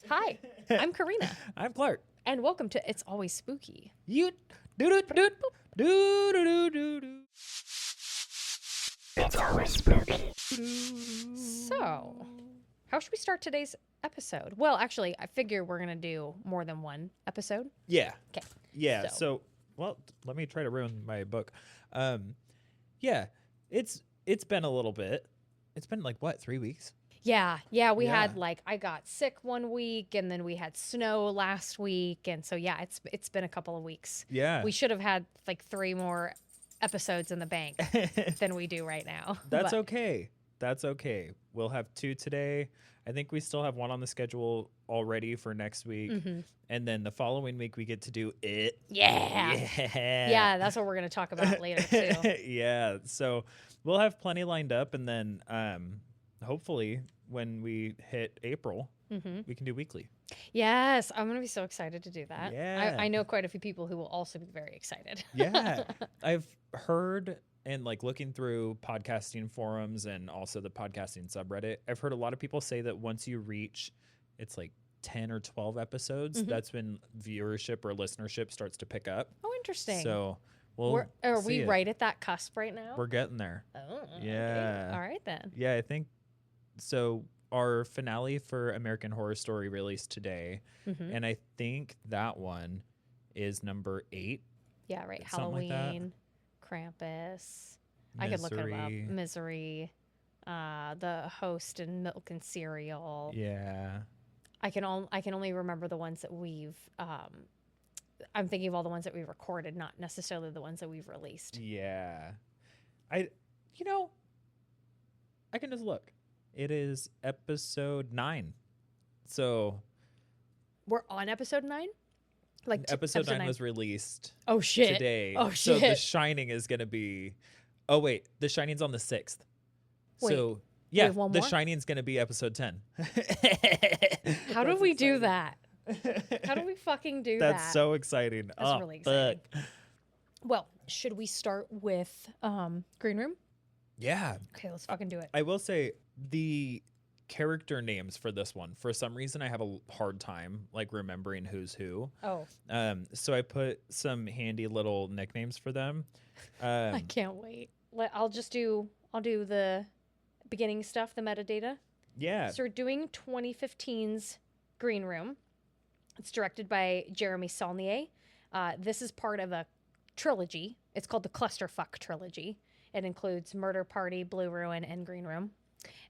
Hi, I'm Karina, I'm Clark. and welcome to It's Always Spooky. You do do do do do do do. It's always spooky. So, how should we start today's episode? Well, actually, I figure we're going to do more than one episode. Yeah. Okay. Yeah. So, well, let me try to ruin my book. Yeah. It's been a little bit. It's been like what, 3 weeks? Yeah, we had I got sick one week, and then we had snow last week, and so yeah, it's been a couple of weeks. Yeah. We should have had like 3 more episodes in the bank than we do right now. That's okay. That's okay. We'll have 2 today. I think we still have 1 on the schedule already for next week. Mm-hmm. And then the following week we get to do it. Yeah. Yeah, that's what we're going to talk about later too. Yeah. So we'll have plenty lined up, and then hopefully when we hit April, we can do weekly. Yes, I'm going to be so excited to do that. Yeah. I know quite a few people who will also be very excited. Yeah. I've heard, and like looking through podcasting forums and also the podcasting subreddit, I've heard a lot of people say that once you reach, it's like 10 or 12 episodes, that's when viewership or listenership starts to pick up. Oh, interesting. So are we right at that cusp right now? We're getting there. Oh, Yeah. Okay. All right then. Yeah, I think so. Our finale for American Horror Story released today, and I think that one is number 8. Yeah, right. Something like that. Halloween, Krampus. I could look it up. Misery, the host and Milk and Cereal. Yeah. I can only remember the ones that we've. I'm thinking of all the ones that we recorded, not necessarily the ones that we've released. Yeah. I can just look. It is episode 9. So We're on episode 9? Like episode 9 was released oh shit. today. Oh So The shit. Shining is going to be Oh wait, The Shining's on the 6th. Wait, so yeah, have one The more? Shining's going to be episode 10. How did we do that? How do we fucking do that? That's so exciting. That's really exciting. Well, should we start with Green Room? Yeah. Okay, let's fucking do it. I will say the character names for this one, for some reason I have a hard time like remembering who's who. Oh. So I put some handy little nicknames for them. I can't wait. I'll do the beginning stuff, the metadata. Yeah. So we're doing 2015's Green Room. It's directed by Jeremy Saulnier. This is part of a trilogy. It's called the Clusterfuck Trilogy. It includes Murder Party, Blue Ruin, and Green Room.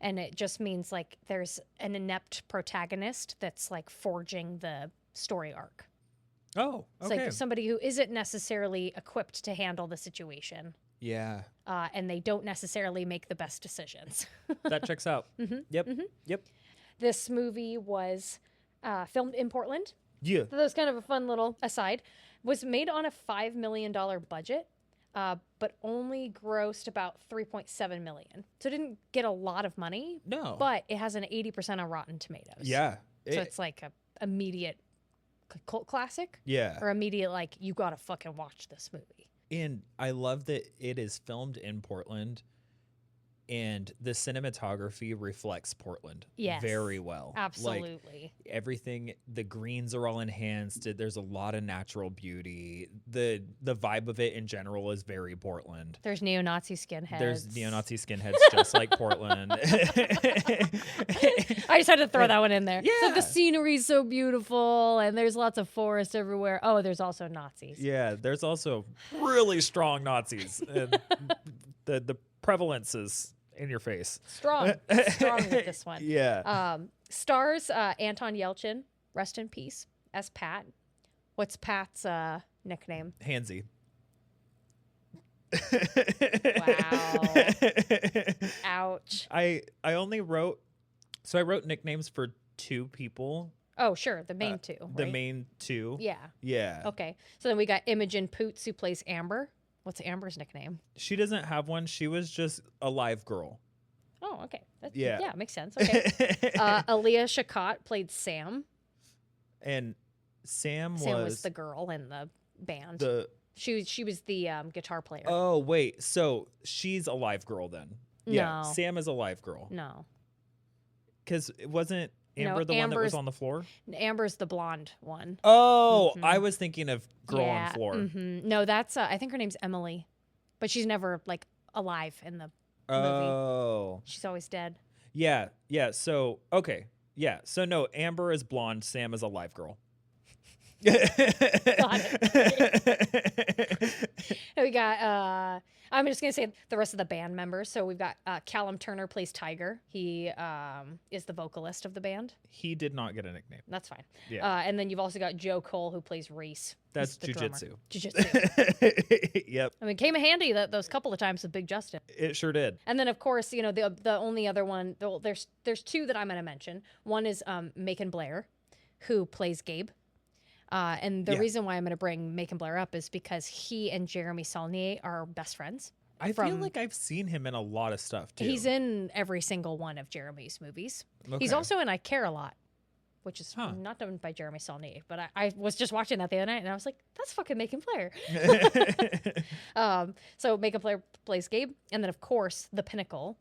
And it just means like there's an inept protagonist that's like forging the story arc. Oh, It's okay. like somebody who isn't necessarily equipped to handle the situation. Yeah. And they don't necessarily make the best decisions. That checks out. Yep. Yep. This movie was filmed in Portland. Yeah. So that was kind of a fun little aside. Was made on a $5 million budget, but only grossed about $3.7 million. So it didn't get a lot of money. No. But it has an 80% on Rotten Tomatoes. Yeah. So it's like a immediate cult classic. Yeah. Or immediate like, you gotta fucking watch this movie. And I love that it is filmed in Portland, and the cinematography reflects Portland very well. Absolutely. Like, everything, the greens are all enhanced. There's a lot of natural beauty. The vibe of it in general is very Portland. There's neo-Nazi skinheads. There's neo-Nazi skinheads just like Portland. I just had to throw that one in there. Yeah. So the scenery's so beautiful, and there's lots of forest everywhere. Oh, there's also Nazis. Yeah, there's also really strong Nazis. And the prevalence is in your face. Strong with this one. Yeah. Stars Anton Yelchin, rest in peace, as Pat. What's Pat's nickname? Handsy. Wow. Ouch. I only wrote nicknames for 2 people. Oh, sure, the main 2. The right? main 2. Yeah. Yeah. Okay. So then we got Imogen Poots, who plays Amber. What's Amber's nickname? She doesn't have one. She was just a live girl. Oh, okay. Yeah. Makes sense. Okay. Aaliyah Shakot played Sam. And Sam was the girl in the band. She was the guitar player. Oh, wait. So she's a live girl then. Yeah. No. Sam is a live girl. No. Because it wasn't Amber, the one that was on the floor? Amber's the blonde one. Oh, I was thinking of Girl on Floor. No, that's I think her name's Emily, but she's never like alive in the movie. Oh. She's always dead. Yeah. So, okay. Yeah. So, no, Amber is blonde. Sam is a live girl. Got it. We got I'm just gonna say the rest of the band members. So we've got Callum Turner plays Tiger. He is the vocalist of the band. He did not get a nickname. That's fine. Yeah. And then you've also got Joe Cole who plays Reese. That's jujitsu. Yep. I mean, came in handy those couple of times with Big Justin. It sure did. And then of course, the only other one. There's two that I'm gonna mention. One is Macon Blair, who plays Gabe. And the reason why I'm going to bring Macon Blair up is because he and Jeremy Saulnier are best friends. I feel like I've seen him in a lot of stuff, too. He's in every single one of Jeremy's movies. Okay. He's also in I Care a Lot, which is not done by Jeremy Saulnier. But I was just watching that the other night, and I was like, that's fucking Macon Blair. So Macon Blair plays Gabe. And then, of course, the pinnacle,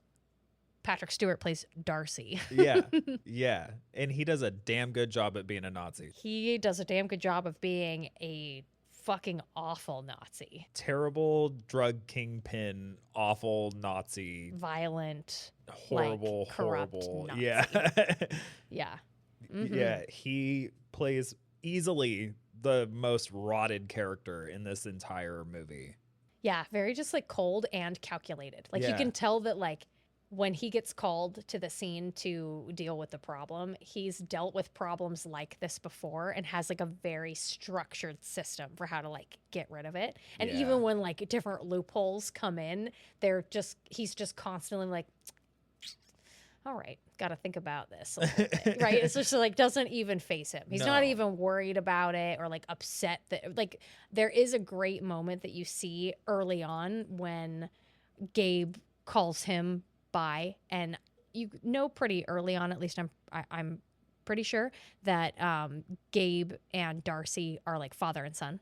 Patrick Stewart plays Darcy. Yeah. And he does a damn good job at being a Nazi. He does a damn good job of being a fucking awful Nazi. Terrible drug kingpin, awful Nazi. Violent. Horrible, corrupt horrible. Nazi. Yeah. Yeah. Mm-hmm. Yeah. He plays easily the most rotted character in this entire movie. Yeah. Very just like cold and calculated. Like you can tell that like when he gets called to the scene to deal with the problem, he's dealt with problems like this before and has like a very structured system for how to like get rid of it. And even when like different loopholes come in, he's just constantly like, all right, got to think about this a little bit, right? It's just like doesn't even face him. He's not even worried about it or like upset that like there is a great moment that you see early on when Gabe calls him by, and you know pretty early on, at least I'm pretty sure that Gabe and Darcy are like father and son.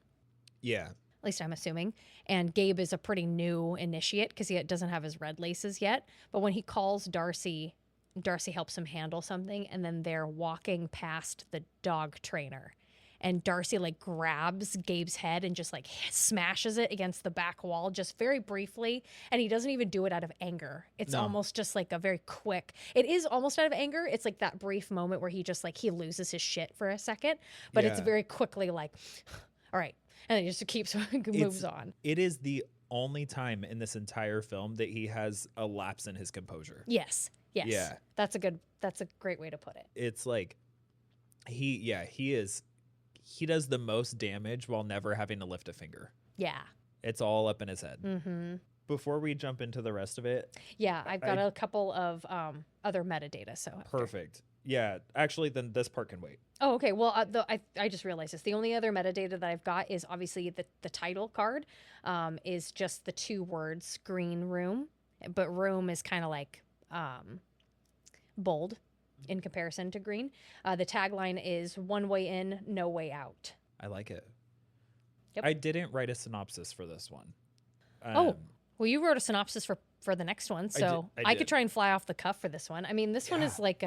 Yeah. At least I'm assuming. And Gabe is a pretty new initiate because he doesn't have his red laces yet. But when he calls Darcy, Darcy helps him handle something, and then they're walking past the dog trainer. And Darcy like grabs Gabe's head and just like smashes it against the back wall just very briefly. And he doesn't even do it out of anger. It's almost just like a very quick, it is almost out of anger. It's like that brief moment where he just like, he loses his shit for a second, but it's very quickly like, all right. And then he just keeps, moves on. It is the only time in this entire film that he has a lapse in his composure. Yes. Yeah. That's a great way to put it. It's like, he does the most damage while never having to lift a finger. Yeah. It's all up in his head. Mm-hmm. Before we jump into the rest of it. Yeah, I've got a couple of other metadata. So perfect. Yeah, actually, then this part can wait. Oh, okay. Well, I just realized this. The only other metadata that I've got is obviously the title card is just the two words green room, but room is kind of like bold in comparison to green. The tagline is one way in, no way out. I like it. Yep. I didn't write a synopsis for this one. Well, you wrote a synopsis for the next one, so I could did. try and fly off the cuff for this one. I mean, this one is like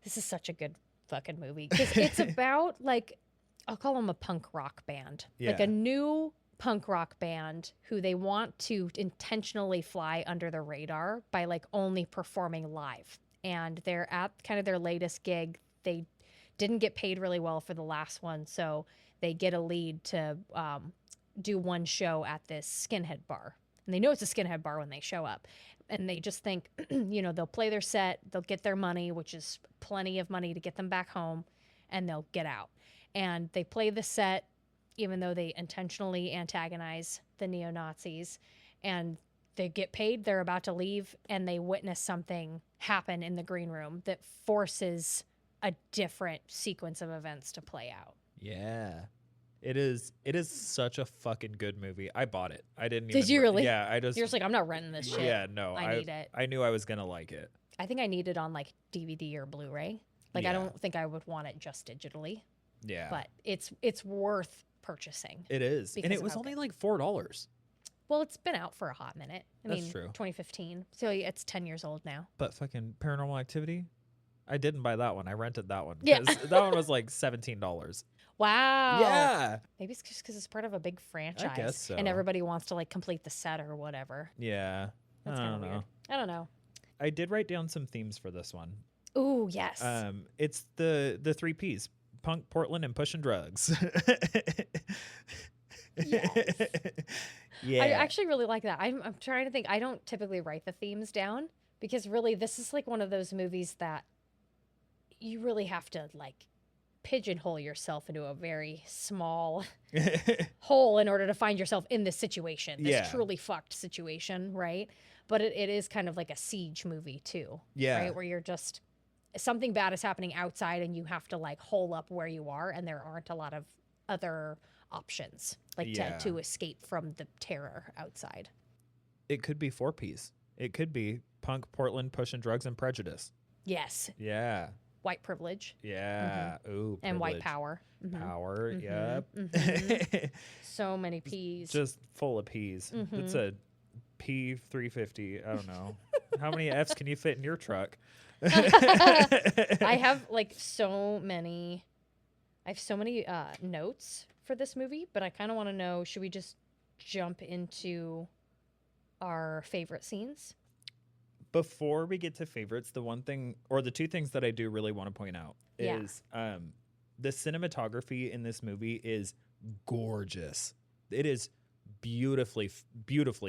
this is such a good fucking movie because it's about like, I'll call them a punk rock band, like a new punk rock band who they want to intentionally fly under the radar by like only performing live. And they're at kind of their latest gig. They didn't get paid really well for the last one, so they get a lead to do one show at this skinhead bar. And they know it's a skinhead bar when they show up. And they just think, they'll play their set, they'll get their money, which is plenty of money to get them back home, and they'll get out. And they play the set, even though they intentionally antagonize the neo-Nazis. And they get paid, they're about to leave, and they witness something happen in the green room that forces a different sequence of events to play out. Yeah. It is such a fucking good movie. I bought it. I didn't Did you really? Yeah, You're just like, I'm not renting this shit. Yeah, no. I need it. I knew I was going to like it. I think I need it on like DVD or Blu-ray. Like I don't think I would want it just digitally. Yeah. But it's worth purchasing. It is. And it was only like $4. Well, it's been out for a hot minute. I That's mean, true. 2015. So it's 10 years old now. But fucking Paranormal Activity, I didn't buy that one. I rented that one Yeah. because that one was like $17. Wow. Yeah. Maybe it's just because it's part of a big franchise. guess so. And everybody wants to like complete the set or whatever. Yeah. That's I kind don't of know. weird. I don't know. I did write down some themes for this one. Ooh, yes. It's the 3 Ps: punk, Portland, and pushing drugs. Yes. Yeah. I actually really like that. I'm trying to think. I don't typically write the themes down because really this is like one of those movies that you really have to like pigeonhole yourself into a very small hole in order to find yourself in this situation, this Yeah. truly fucked situation, right? But it is kind of like a siege movie too, Yeah. right? Where you're just, something bad is happening outside and you have to like hole up where you are and there aren't a lot of other options like Yeah. to escape from the terror outside. It could be 4 Ps. It could be punk, Portland, pushing drugs, and prejudice. Yes. Yeah. White privilege. Yeah. Ooh, And white privilege. power. Mhm. Power. Mhm. Yep. Mhm. So many P's. Just full of P's. It's a P350. I don't know. How many F's can you fit in your truck? I have like so many notes for this movie, but I kind of want to know, should we just jump into our favorite scenes? Before we get to favorites, the one thing or the two things that I do really want to point out Yeah. is the cinematography in this movie is gorgeous. It is beautifully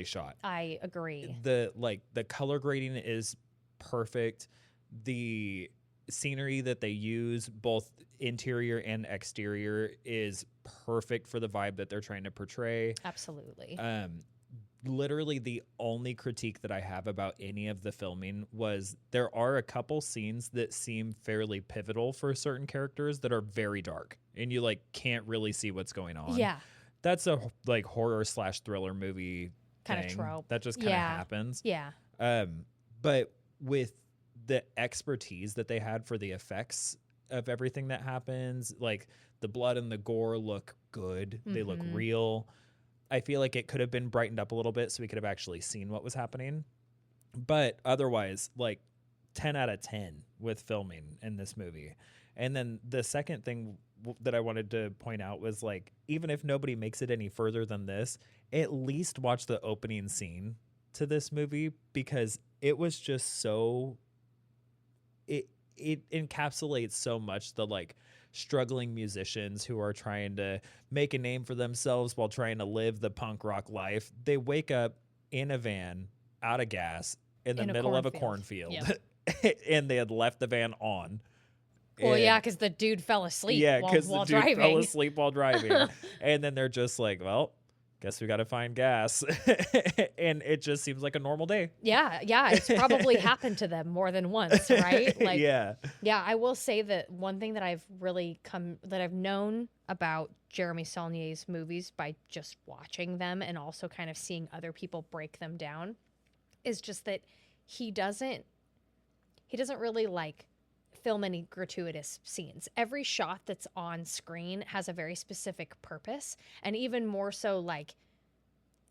shot. I agree. The color grading is perfect. The scenery that they use, both interior and exterior, is perfect for the vibe that they're trying to portray. Absolutely. Literally the only critique that I have about any of the filming was there are a couple scenes that seem fairly pivotal for certain characters that are very dark and you like can't really see what's going on. Yeah. That's a like horror / thriller movie Kind of thing. trope. That just kind of happens. Yeah. But with the expertise that they had for the effects of everything that happens, like the blood and the gore look good. They look real. I feel like it could have been brightened up a little bit so we could have actually seen what was happening. But otherwise, like 10 out of 10 with filming in this movie. And then the second thing that I wanted to point out was like, even if nobody makes it any further than this, at least watch the opening scene to this movie because it was just so, it encapsulates so much the like struggling musicians who are trying to make a name for themselves while trying to live the punk rock life. They wake up in a van out of gas in the middle of a cornfield. Yep. And they had left the van on. Well, yeah, because the dude fell asleep while the dude driving. fell asleep while driving. And then they're just like, well, guess we got to find gas. And it just seems like a normal day. Yeah. It's probably happened to them more than once, right? Like, yeah. I will say that one thing that I've known about Jeremy Saulnier's movies by just watching them and also kind of seeing other people break them down is just that he doesn't really like film any gratuitous scenes. Every shot that's on screen has a very specific purpose, and even more so, like,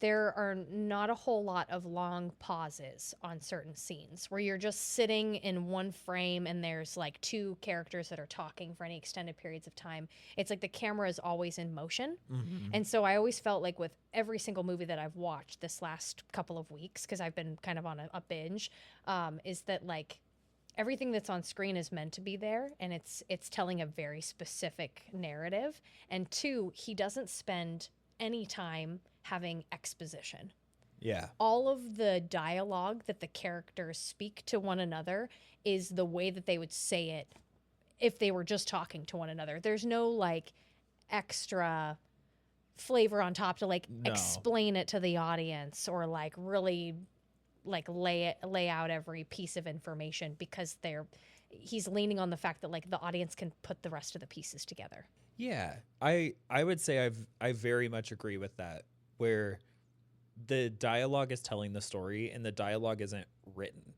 there are not a whole lot of long pauses on certain scenes where you're just sitting in one frame and there's like two characters that are talking for any extended periods of time. It's like the camera is always in motion. And so I always felt like with every single movie that I've watched this last couple of weeks, because I've been kind of on a binge, is that like everything that's on screen is meant to be there, and it's telling a very specific narrative. And two, he doesn't spend any time having exposition. Yeah. All of the dialogue that the characters speak to one another is the way that they would say it if they were just talking to one another. There's no like extra flavor on top to like explain it to the audience or like really like lay out every piece of information, because he's leaning on the fact that like the audience can put the rest of the pieces together. Yeah, I would say I very much agree with that, where the dialogue is telling the story and the dialogue isn't written,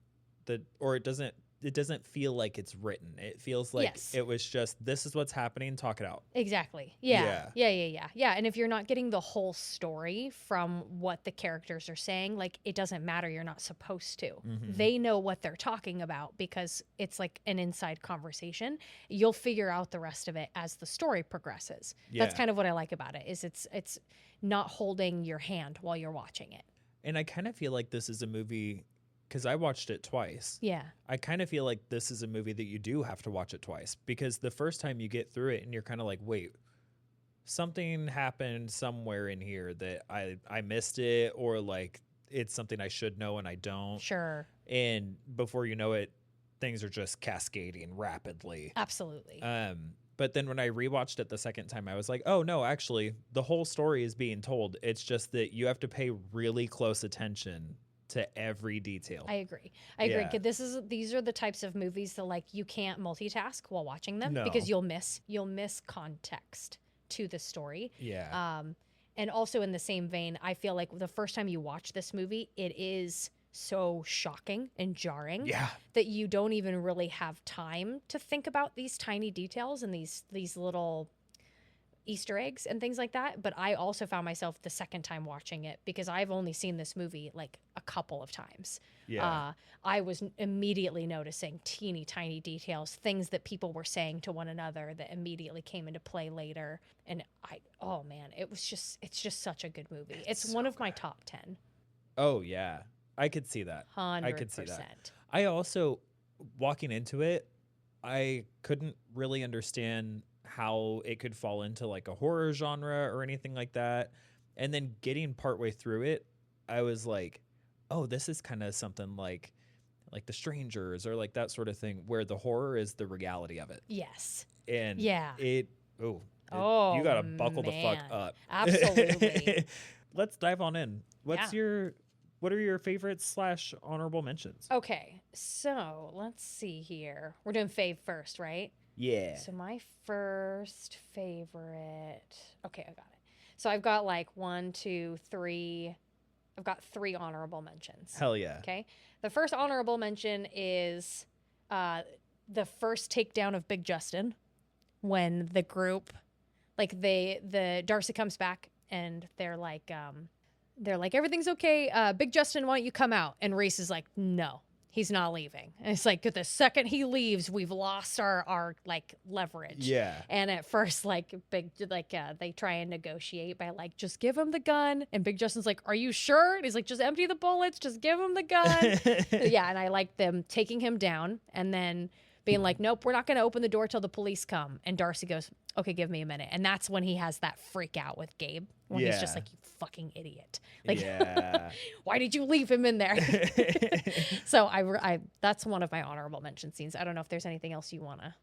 or it doesn't it doesn't feel like it's written. It feels like Yes. it was just, this is what's happening, talk it out. Exactly. Yeah. Yeah. And if you're not getting the whole story from what the characters are saying, like, it doesn't matter. You're not supposed to. Mhm. They know what they're talking about because it's like an inside conversation. You'll figure out the rest of it as the story progresses. That's Yeah. kind of what I like about it, is it's not holding your hand while you're watching it. And I kind of feel like this is a movie, because I watched it twice. Yeah. I kind of feel like this is a movie that you do have to watch it twice, because the first time you get through it and you're kind of like, wait, something happened somewhere in here that I missed it, or like it's something I should know and I don't. Sure. And before you know it, things are just cascading rapidly. Absolutely. But then when I rewatched it the second time, I was like, oh no, actually the whole story is being told. It's just that you have to pay really close attention to every detail. I agree. Yeah. 'Cause these are the types of movies that, like, you can't multitask while watching them No. because you'll miss context to the story. Yeah. And also in the same vein, I feel like the first time you watch this movie, it is so shocking and jarring Yeah. that you don't even really have time to think about these tiny details and these little Easter eggs and things like that. But I also found myself the second time watching it, because I've only seen this movie like a couple of times. Yeah. I was immediately noticing teeny tiny details, things that people were saying to one another that immediately came into play later. And oh man, it's just such a good movie. It's so one of my top 10. Oh yeah. I could see that. 100%. I could see that. I also, walking into it, I couldn't really understand how it could fall into like a horror genre or anything like that. And then getting partway through it, I was like, oh, this is kind of something like The Strangers or like that sort of thing, where the horror is the reality of it. Yes. And Yeah. you Oh, gotta buckle the fuck man. up. Absolutely. Let's dive on in. What are your favorites / honorable mentions? Okay, so let's see here. We're doing fave first, right? Yeah. So my first favorite. Okay, I got it. So I've got like 1, 2, 3. I've got 3 honorable mentions. Hell yeah. Okay. The first honorable mention is the first takedown of Big Justin, when the group, like the Darcy comes back and they're like everything's okay. Big Justin, why don't you come out? And Reese is like, no, he's not leaving. And it's like, the second he leaves, we've lost our like leverage. Yeah. And at first, like they try and negotiate by like, just give him the gun. And Big Justin's like, are you sure? And he's like, just empty the bullets, just give him the gun. Yeah, and I like them taking him down and then being like, nope, we're not going to open the door till the police come. And Darcy goes, okay, give me a minute. And that's when he has that freak out with Gabe, when he's just like, you fucking idiot. Like, Yeah. why did you leave him in there? So I that's one of my honorable mention scenes. I don't know if there's anything else you want to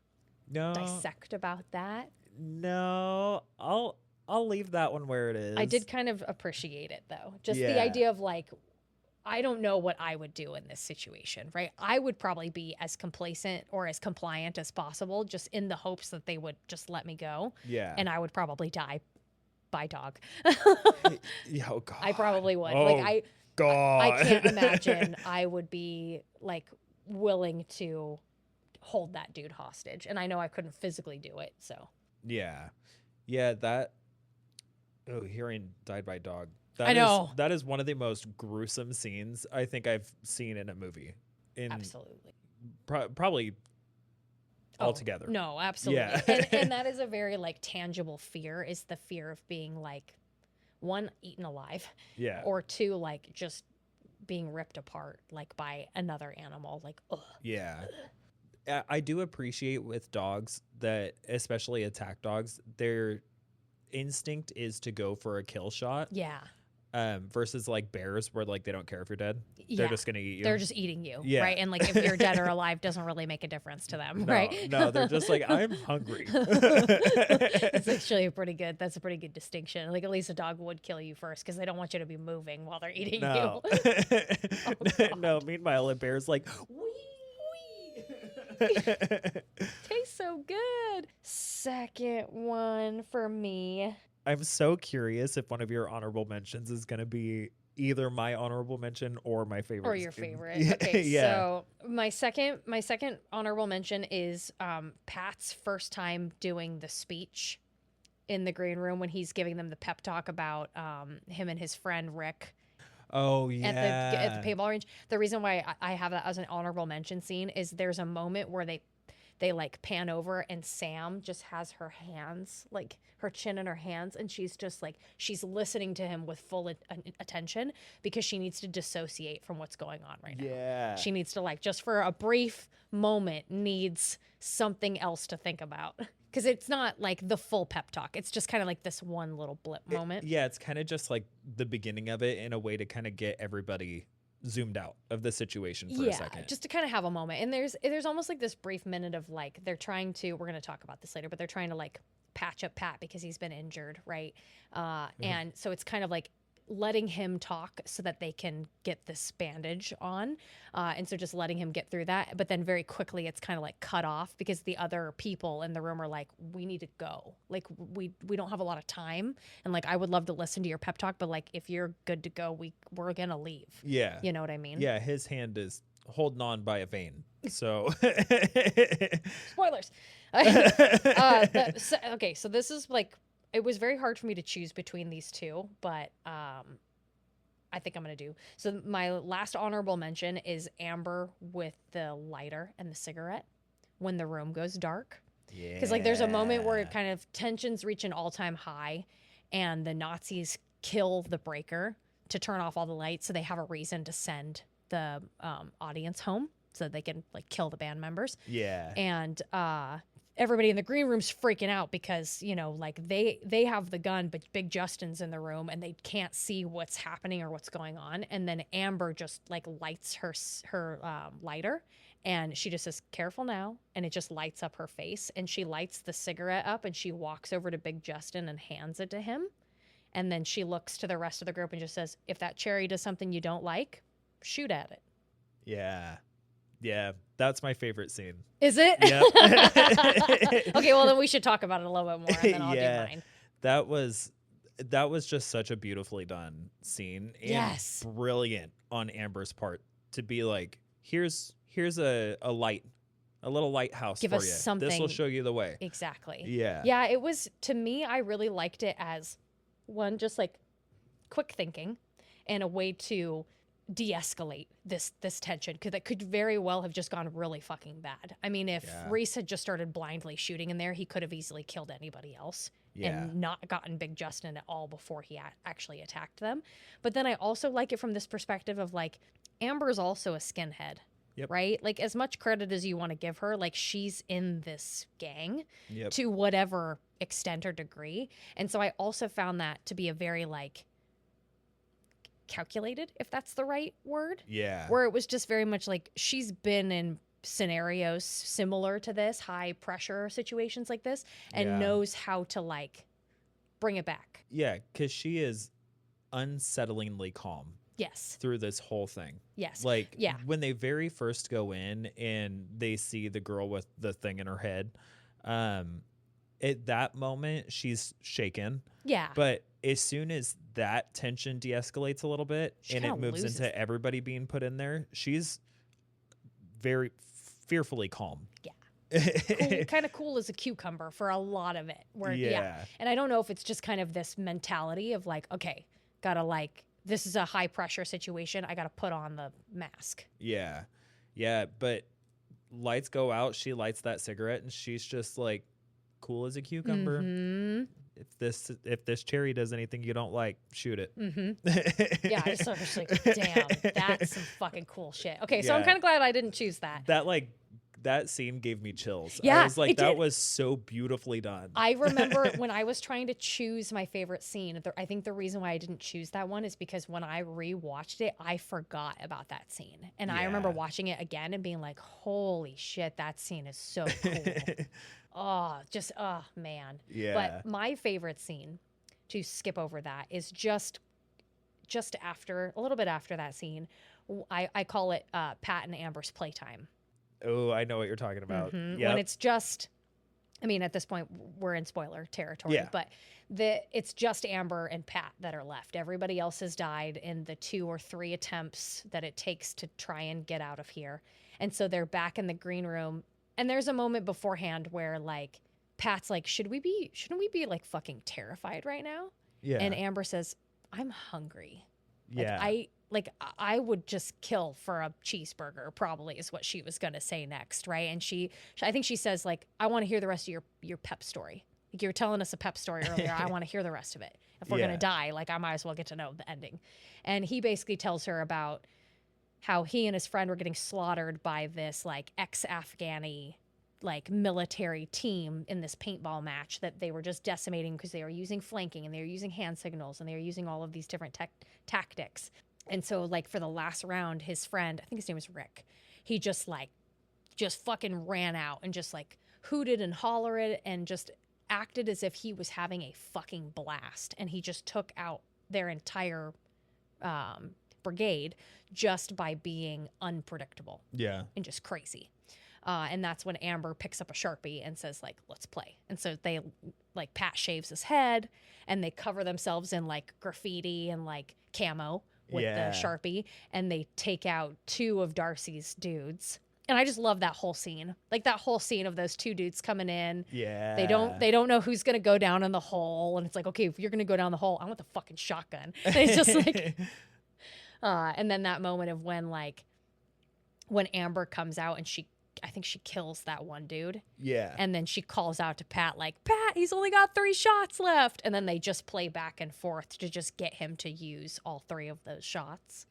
dissect about that. No, I'll leave that one where it is. I did kind of appreciate it, though. Just the Yeah. idea of like, I don't know what I would do in this situation, right? I would probably be as complacent or as compliant as possible, just in the hopes that they would just let me go. Yeah. And I would probably die by dog. Yeah, oh God. I probably would. Oh, like God. I can't imagine I would be like willing to hold that dude hostage. And I know I couldn't physically do it, so. Yeah. Yeah, hearing died by dog. I know. That is one of the most gruesome scenes I think I've seen in a movie. Absolutely. Probably altogether. No, absolutely. Yeah. and that is a very like tangible fear, is the fear of being like, 1, eaten alive. Yeah. Or 2, like just being ripped apart like by another animal. Like, ugh. Yeah. I do appreciate with dogs that, especially attack dogs, their instinct is to go for a kill shot. Yeah. Versus like bears, where like they don't care if you're dead. Yeah. They're just gonna eat you. They're just eating you. Yeah. Right. And like if you're dead or alive doesn't really make a difference to them. No, right. No, they're just like, I'm hungry. It's actually that's a pretty good distinction. Like at least a dog would kill you first because they don't want you to be moving while they're eating No. you. No, meanwhile a bear's like, Tastes so good. Second one for me. I'm so curious if one of your honorable mentions is going to be either my honorable mention or my favorite. Or your favorite. Okay, Yeah. so my second honorable mention is Pat's first time doing the speech in the green room when he's giving them the pep talk about him and his friend Rick Oh yeah. at the paintball range. The reason why I have that as an honorable mention scene is there's a moment where they like pan over and Sam just has her hands, like her chin in her hands, and she's just like, she's listening to him with full attention because she needs to dissociate from what's going on right now. Yeah. She needs to, like, just for a brief moment, needs something else to think about. Because it's not like the full pep talk. It's just kind of like this one little blip moment. Yeah, it's kind of just like the beginning of it in a way to kind of get everybody zoomed out of the situation for a second. Just to kind of have a moment. And there's almost like this brief minute of like, they're trying to, we're going to talk about this later, but they're trying to like patch up Pat because he's been injured, right? And so it's kind of like letting him talk so that they can get this bandage on. And so just letting him get through that. But then very quickly it's kind of like cut off because the other people in the room are like, we need to go. Like we don't have a lot of time. And like, I would love to listen to your pep talk, but like, if you're good to go, we're going to leave. Yeah. You know what I mean? Yeah. His hand is holding on by a vein. So spoilers. Okay. So this is like, it was very hard for me to choose between these two, but I think I'm going to do. So my last honorable mention is Amber with the lighter and the cigarette when the room goes dark. yeah. Because like there's a moment where it kind of tensions reach an all-time high and the Nazis kill the breaker to turn off all the lights so they have a reason to send the audience home so that they can like kill the band members. Yeah. And everybody in the green room's freaking out because, you know, like they have the gun, but Big Justin's in the room and they can't see what's happening or what's going on. And then Amber just like lights her lighter and she just says, careful now. And it just lights up her face and she lights the cigarette up and she walks over to Big Justin and hands it to him. And then she looks to the rest of the group and just says, if that cherry does something you don't like, shoot at it. Yeah. Yeah. That's my favorite scene. Is it? Yep. Okay, well then we should talk about it a little bit more and then I'll do mine. That was just such a beautifully done scene. And yes. Brilliant on Amber's part to be like, here's a light, a little lighthouse Give for us you. something. This will show you the way. Exactly. Yeah. Yeah, it was, to me, I really liked it as one, just like quick thinking and a way to de-escalate this tension because it could very well have just gone really fucking bad. I mean, if Reese had just started blindly shooting in there, he could have easily killed anybody else and not gotten Big Justin at all before he actually attacked them. But then I also like it from this perspective of like, Amber's also a skinhead. Yep. Right? Like as much credit as you want to give her, like she's in this gang Yep. to whatever extent or degree. And so I also found that to be a very like calculated, if that's the right word. Yeah. Where it was just very much like she's been in scenarios similar to this, high pressure situations like this, and knows how to like bring it back. Yeah, because she is unsettlingly calm. Yes. Through this whole thing. Yes. Like when they very first go in and they see the girl with the thing in her head, at that moment she's shaken. Yeah. But as soon as that tension de-escalates a little bit and it moves into everybody being put in there, she's very fearfully calm. Yeah. Cool, kind of cool as a cucumber for a lot of it. Where and I don't know if it's just kind of this mentality of like, okay, gotta like, this is a high pressure situation. I got to put on the mask. Yeah. Yeah. But lights go out. She lights that cigarette and she's just like cool as a cucumber. Mm-hmm. If this cherry does anything you don't like, shoot it. Mm-hmm. Yeah. I just was like, damn, that's some fucking cool shit. Okay. So I'm kind of glad I didn't choose that. That scene gave me chills. Yeah, I was like, that was so beautifully done. I remember when I was trying to choose my favorite scene, I think the reason why I didn't choose that one is because when I rewatched it, I forgot about that scene. And I remember watching it again and being like, holy shit, that scene is so cool. Oh, man. Yeah. But my favorite scene, to skip over that, is just after, a little bit after that scene. I call it Pat and Amber's playtime. Oh, I know what you're talking about. Mm-hmm. Yep. When it's just I mean, at this point, we're in spoiler territory, Yeah. but it's just Amber and Pat that are left. Everybody else has died in the 2 or 3 attempts that it takes to try and get out of here. And so they're back in the green room. And there's a moment beforehand where like Pat's like, shouldn't we be like fucking terrified right now? Yeah. And Amber says, I'm hungry. Yeah. I would just kill for a cheeseburger, probably is what she was going to say next, right? And I think she says, like, I want to hear the rest of your pep story. Like, you were telling us a pep story earlier. I want to hear the rest of it. If we're going to die, like, I might as well get to know the ending. And he basically tells her about how he and his friend were getting slaughtered by this, like, ex-Afghani, like, military team in this paintball match that they were just decimating because they were using flanking and they were using hand signals and they were using all of these different tactics. And so, like, for the last round, his friend, I think his name was Rick, he just fucking ran out and just, like, hooted and hollered and just acted as if he was having a fucking blast. And he just took out their entire brigade just by being unpredictable. Yeah. And just crazy. And that's when Amber picks up a Sharpie and says, like, let's play. And so they, like, Pat shaves his head and they cover themselves in, like, graffiti and, like, camo with the Sharpie, and they take out 2 of Darcy's dudes. And I just love that whole scene. Like, that whole scene of those 2 dudes coming in. Yeah. They don't know who's going to go down in the hole. And it's like, okay, if you're going to go down the hole, I want the fucking shotgun. And it's just like, and then that moment of when Amber comes out and I think she kills that one dude. Yeah. And then she calls out to Pat, like, Pat, he's only got 3 shots left. And then they just play back and forth to just get him to use all 3 of those shots.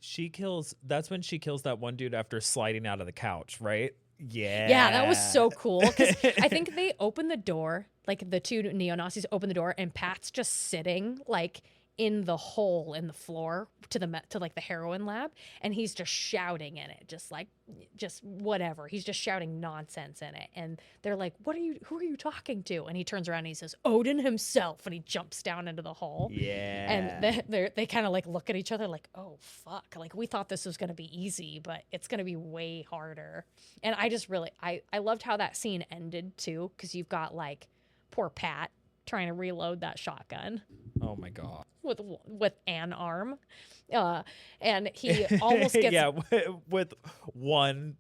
That's when she kills that one dude after sliding out of the couch, right? Yeah. Yeah, that was so cool. Because I think they open the door, like the 2 neo-Nazis open the door, and Pat's just sitting, like, in the hole in the floor to like the heroin lab, and he's just shouting in it, just whatever. He's just shouting nonsense in it, and they're like, who are you talking to? And he turns around and he says, Odin himself, and he jumps down into the hole. Yeah. And they kind of like look at each other like, oh fuck, like we thought this was gonna be easy, but it's gonna be way harder. And I just really I loved how that scene ended too, because you've got like poor Pat trying to reload that shotgun. Oh my god. With an arm, and he almost gets with one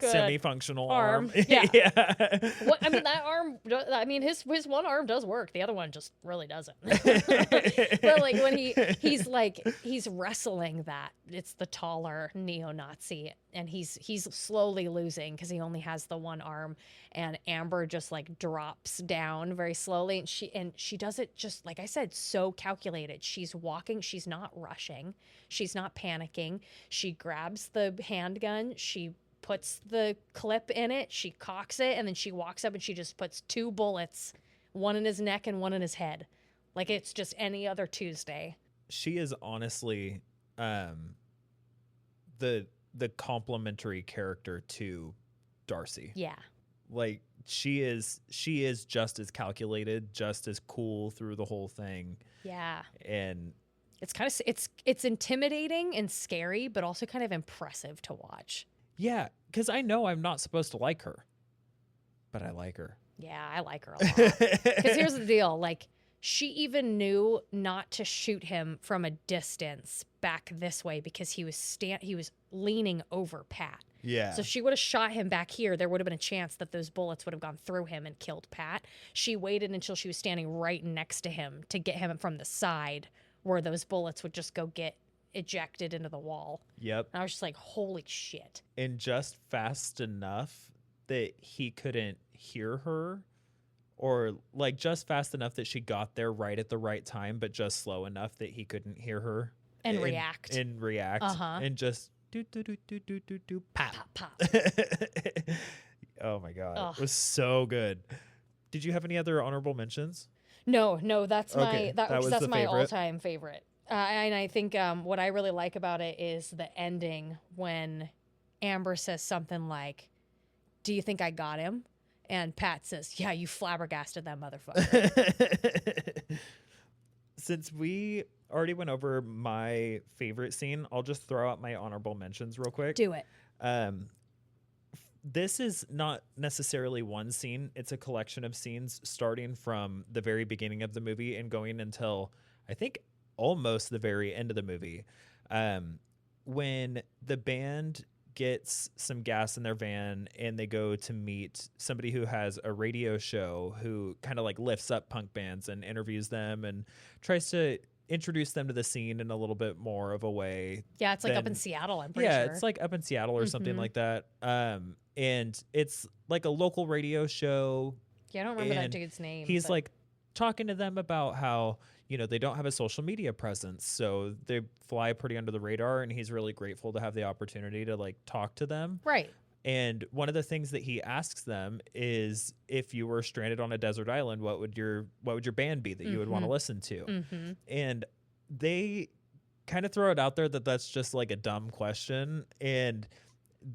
semi-functional arm. Yeah. Yeah. What, I mean, that arm. I mean, his one arm does work. The other one just really doesn't. But like when he's wrestling that, it's the taller neo-Nazi, and he's slowly losing because he only has the one arm, and Amber just like drops down very slowly, and she does it just like I said, so calculated. She's walking. She's not rushing. She's not panicking. She grabs the handgun. She puts the clip in it, she cocks it, and then she walks up and she just puts 2 bullets, one in his neck and one in his head. Like it's just any other Tuesday. She is honestly the complimentary character to Darcy. Yeah. Like she is just as calculated, just as cool through the whole thing. Yeah. And it's kind of it's intimidating and scary, but also kind of impressive to watch. Yeah, because I know I'm not supposed to like her, but I like her. Yeah, I like her a lot. Because here's the deal. Like, she even knew not to shoot him from a distance back this way because he was leaning over Pat. Yeah. So if she would have shot him back here, there would have been a chance that those bullets would have gone through him and killed Pat. She waited until she was standing right next to him to get him from the side where those bullets would just go get ejected into the wall. Yep. And I was just like, holy shit. And just fast enough that he couldn't hear her, or like just fast enough that she got there right at the right time, but just slow enough that he couldn't hear her and react. And just do pop. Pop. Oh my god. Ugh. It was so good. Did you have any other honorable mentions? No, that's Okay, that's the my favorite. all-time favorite. And I think what I really like about it is the ending when Amber says something like, do you think I got him? And Pat says, yeah, you flabbergasted that motherfucker. Since we already went over my favorite scene, I'll just throw out my honorable mentions real quick. Do it. this is not necessarily one scene. It's a collection of scenes starting from the very beginning of the movie and going until I think almost the very end of the movie. When the band gets some gas in their van and they go to meet somebody who has a radio show who kind of like lifts up punk bands and interviews them and tries to introduce them to the scene in a little bit more of a way. Yeah, it's like up in Seattle, I'm pretty yeah, sure. it's like up in Seattle or something like that. And it's like a local radio show. Yeah, I don't remember that dude's name. He's like talking to them about how, they don't have a social media presence, so they fly pretty under the radar, and he's really grateful to have the opportunity to like talk to them. Right. And one of the things that he asks them is, if you were stranded on a desert island, what would your band be that you would want to listen to? And they kind of throw it out there that that's just like a dumb question, and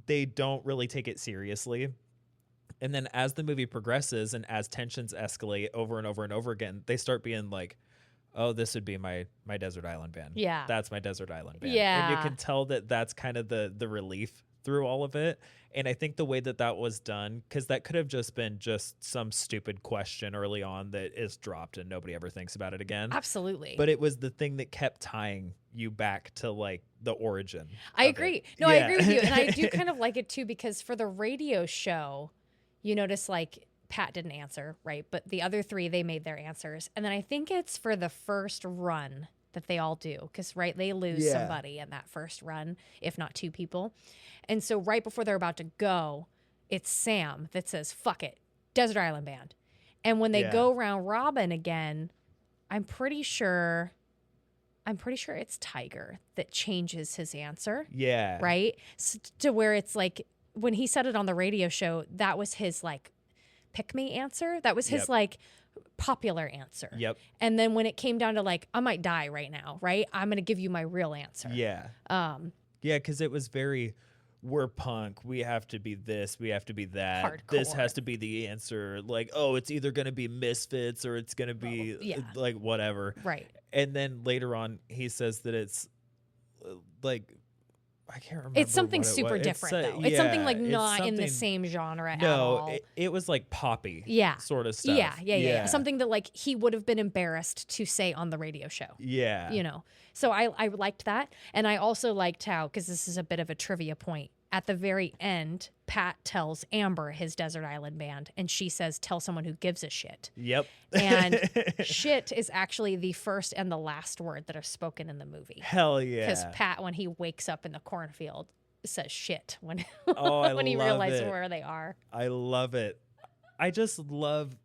they don't really take it seriously. And then as the movie progresses and as tensions escalate over and over and over again, they start being like, oh, this would be my desert island band. Yeah. That's my desert island band. Yeah. And you can tell that that's kind of the relief through all of it. And I think the way that was done, because that could have just been just some stupid question early on that is dropped and nobody ever thinks about it again. Absolutely. But it was the thing that kept tying you back to like the origin. I agree. No, I agree with you. And I do kind of like it too, because for the radio show, you notice like Pat didn't answer, right? But the other three, they made their answers. And then I think it's for the first run that they all do, because, right, they lose somebody in that first run, if not two people. And so right before they're about to go, it's Sam that says, fuck it, Desert Island Band. And when they go round robin again, I'm pretty sure it's Tiger that changes his answer. Yeah. Right? So, to where it's like, when he said it on the radio show, that was his like pick me answer. That was his like popular answer. Yep. And then when it came down to like, I might die right now, right? I'm going to give you my real answer. Yeah. Yeah, because it was very, we're punk. We have to be this. We have to be that. Hardcore. This has to be the answer. Like, oh, it's either going to be Misfits or it's going to be like whatever. Right. And then later on, he says that it's like, I can't remember. It's something super different, though. It's something like not in the same genre at all. No, it was like poppy sort of stuff. Yeah. Something that like he would have been embarrassed to say on the radio show. Yeah. So I liked that. And I also liked how, because this is a bit of a trivia point, at the very end, Pat tells Amber his Desert Island Band, and she says, tell someone who gives a shit. Yep. And shit is actually the first and the last word that are spoken in the movie. Hell yeah. Because Pat, when he wakes up in the cornfield, says shit when, when he realizes where they are. I love it. I just love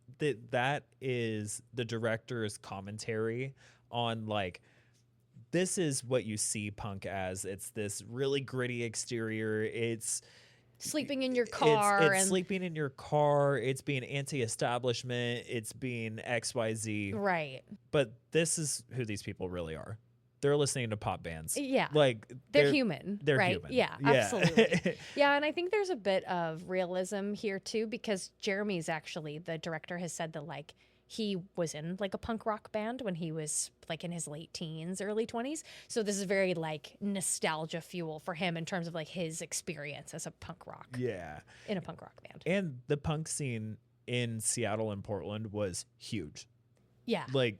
that is the director's commentary on like, this is what you see punk as. It's this really gritty exterior. It's sleeping in your car. It's sleeping in your car. It's being anti-establishment. It's being XYZ. Right. But this is who these people really are. They're listening to pop bands. Yeah. Like they're human. They're right? human. Yeah, absolutely. Yeah, and I think there's a bit of realism here too, because Jeremy's actually, the director has said that like he was in like a punk rock band when he was like in his late teens, early 20s. So this is very like nostalgia fuel for him in terms of like his experience as a punk rock. Yeah. In a punk rock band. And the punk scene in Seattle and Portland was huge. Yeah. Like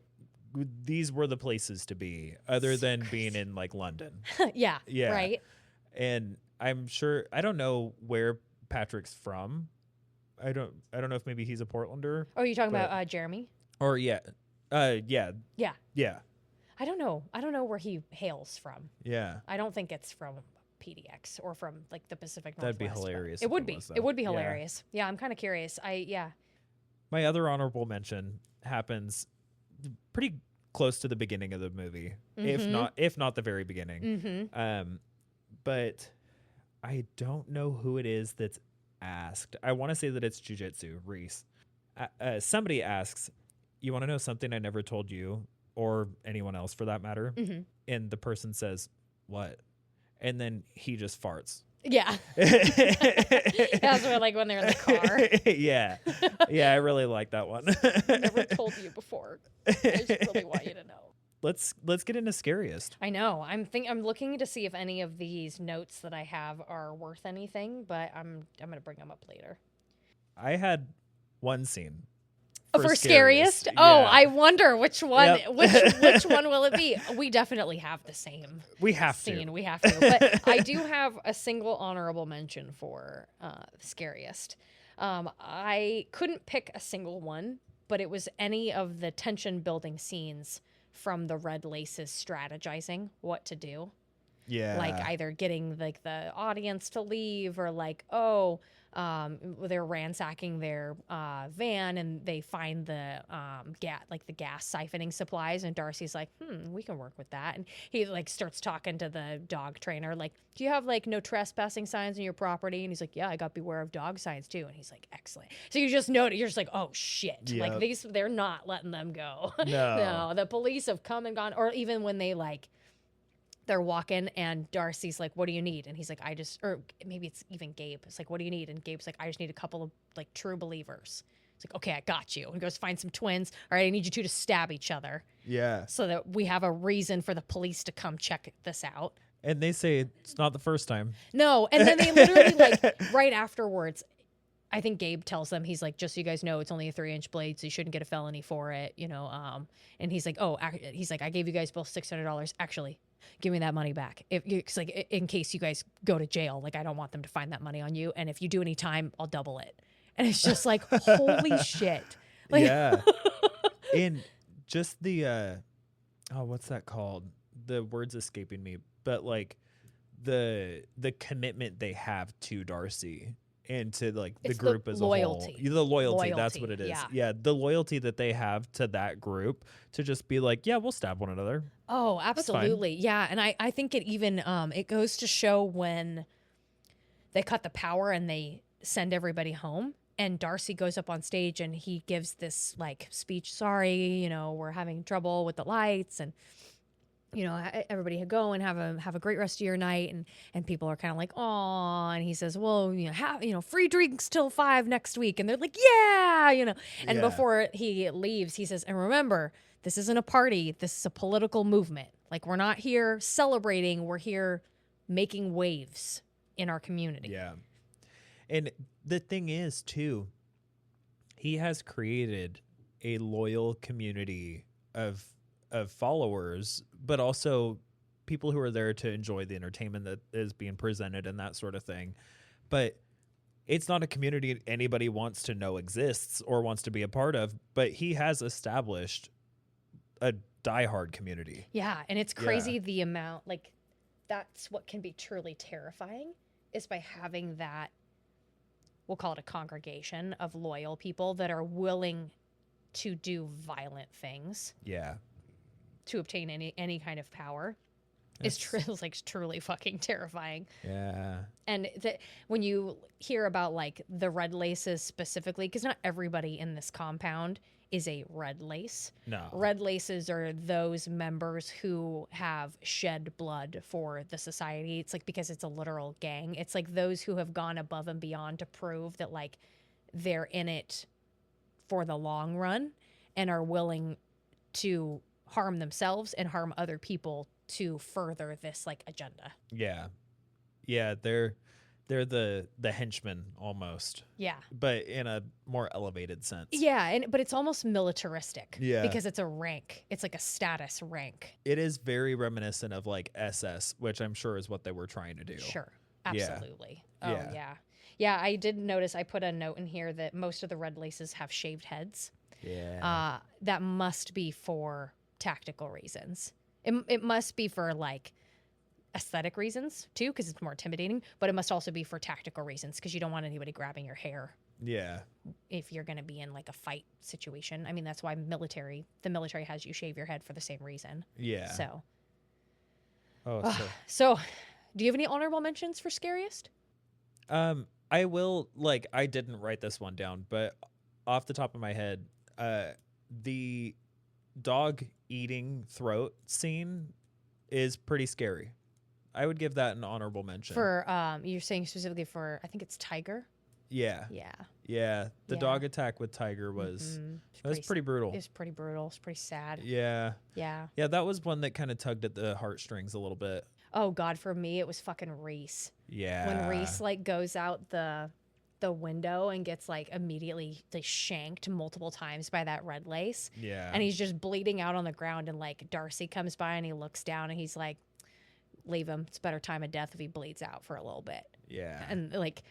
these were the places to be other than being in like London. Yeah. Yeah. Right. And I'm sure, I don't know where Patrick's from. I don't know if maybe he's a Portlander. Oh, are you talking about Jeremy? Or yeah. Yeah. Yeah. I don't know where he hails from. Yeah. I don't think it's from PDX or from like the Pacific That'd Northwest. be hilarious. It would be. It would be hilarious. Yeah, I'm kind of curious. My other honorable mention happens pretty close to the beginning of the movie, if not the very beginning. But I don't know who it is that's asked. I want to say that it's Jiu-Jitsu, Reese. Somebody asks, you want to know something I never told you or anyone else for that matter? And the person says, what? And then he just farts. Yeah. That's what, like when they're in the car. Yeah. I really like that one. Never told you before. I just really want you to know. let's get into scariest. I know. I'm looking to see if any of these notes that I have are worth anything, but I'm gonna bring them up later. I had one scene. For scariest? Oh, I wonder which one. Yep. Which one will it be? We definitely have the same. We have scene. to. We have to. But I do have a single honorable mention for scariest. I couldn't pick a single one, but it was any of the tension building scenes from the Red Laces strategizing what to do. Yeah. Like either getting like the audience to leave or like, they're ransacking their van and they find the gas siphoning supplies, and Darcy's like, we can work with that. And he like starts talking to the dog trainer, like, do you have like no trespassing signs on your property? And he's like, yeah, I got beware of dog signs too. And he's like, excellent. So you just notice, you're just like, oh shit. Yep. Like they're not letting them go. No. No, the police have come and gone. Or even when they're walking and Darcy's like, what do you need? And he's like, or maybe it's even Gabe. It's like, what do you need? And Gabe's like, I just need a couple of like true believers. It's like, okay, I got you. And he goes, find some twins. All right, I need you two to stab each other. Yeah. So that we have a reason for the police to come check this out. And they say it's not the first time. No. And then they literally like right afterwards, I think Gabe tells them, he's like, just so you guys know, it's only a 3-inch blade, so you shouldn't get a felony for it, you know. And he's like, he's like, I gave you guys both $600. Actually, give me that money back. It's like, in case you guys go to jail, like, I don't want them to find that money on you. And if you do any time, I'll double it. And it's just like, holy shit. Like, yeah. And just the, what's that called? The word's escaping me, but like the commitment they have to Darcy. And to like the group as a whole. The loyalty, that's what it is. Yeah, the loyalty that they have to that group to just be like, yeah, we'll stab one another. Oh, absolutely. Yeah, and I think it even it goes to show when they cut the power and they send everybody home, and Darcy goes up on stage and he gives this like speech, sorry, you know, we're having trouble with the lights, and you know, everybody go and have a great rest of your night, and people are kind of like, oh, and he says, well, free drinks till 5 next week, and they're like, yeah, you know, and before he leaves, he says, and remember, this isn't a party, this is a political movement. Like, we're not here celebrating, we're here making waves in our community. Yeah, and the thing is too, he has created a loyal community of followers, but also people who are there to enjoy the entertainment that is being presented and that sort of thing. But it's not a community anybody wants to know exists or wants to be a part of, but he has established a diehard community. Yeah, and it's crazy the amount, like, that's what can be truly terrifying, is by having that, we'll call it a congregation of loyal people that are willing to do violent things. Yeah. To obtain any kind of power is truly fucking terrifying. Yeah. And when you hear about like the Red Laces specifically, because not everybody in this compound is a Red Lace. No. Red Laces are those members who have shed blood for the society. It's like, because it's a literal gang. It's like those who have gone above and beyond to prove that like they're in it for the long run and are willing to harm themselves and harm other people to further this like agenda. Yeah. Yeah, they're the henchmen almost. Yeah. But in a more elevated sense. Yeah, but it's almost militaristic. Yeah. Because it's a rank. It's like a status rank. It is very reminiscent of like SS, which I'm sure is what they were trying to do. Sure. Absolutely. Yeah. Oh yeah. Yeah, I did notice, I put a note in here that most of the Red Laces have shaved heads. Yeah. That must be for tactical reasons. It must be for like aesthetic reasons too, because it's more intimidating, but it must also be for tactical reasons, because you don't want anybody grabbing your hair. Yeah. If you're going to be in like a fight situation. I mean, that's why the military has you shave your head for the same reason. Yeah. So. So Do you have any honorable mentions for scariest? I will, like, I didn't write this one down, but off the top of my head, the dog eating throat scene is pretty scary. I would give that an honorable mention. For you're saying specifically for, I think it's Tiger. Yeah. Yeah. Yeah. The Yeah. dog attack with Tiger was pretty brutal. It was pretty brutal. It's pretty sad. Yeah. Yeah. Yeah, that was one that kind of tugged at the heartstrings a little bit. Oh God, for me it was fucking Reese. Yeah. When Reese like goes out the window and gets like immediately like shanked multiple times by that red lace. Yeah. And he's just bleeding out on the ground, and like Darcy comes by and he looks down and he's like, leave him. It's a better time of death if he bleeds out for a little bit. Yeah. And like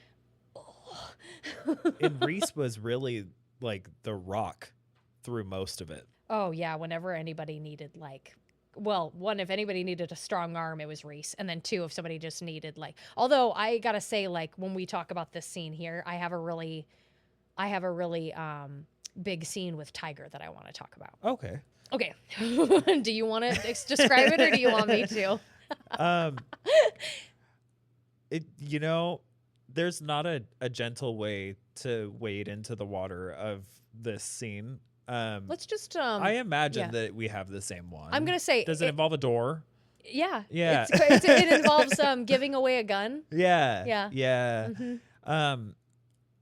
And Reese was really like the rock through most of it. oh yeah, whenever anybody needed like, well, one, if anybody needed a strong arm, it was Reese. And then two, if somebody just needed like, although I gotta say, like when we talk about this scene here, I have a really big scene with Tiger that I want to talk about. Okay. Okay. Do you want to describe it, or do you want me to? There's not a gentle way to wade into the water of this scene. Let's just I imagine yeah. that we have the same one. I'm gonna say, does it involve a door? Yeah. Yeah. It involves giving away a gun. Yeah. Yeah. Yeah. Mm-hmm.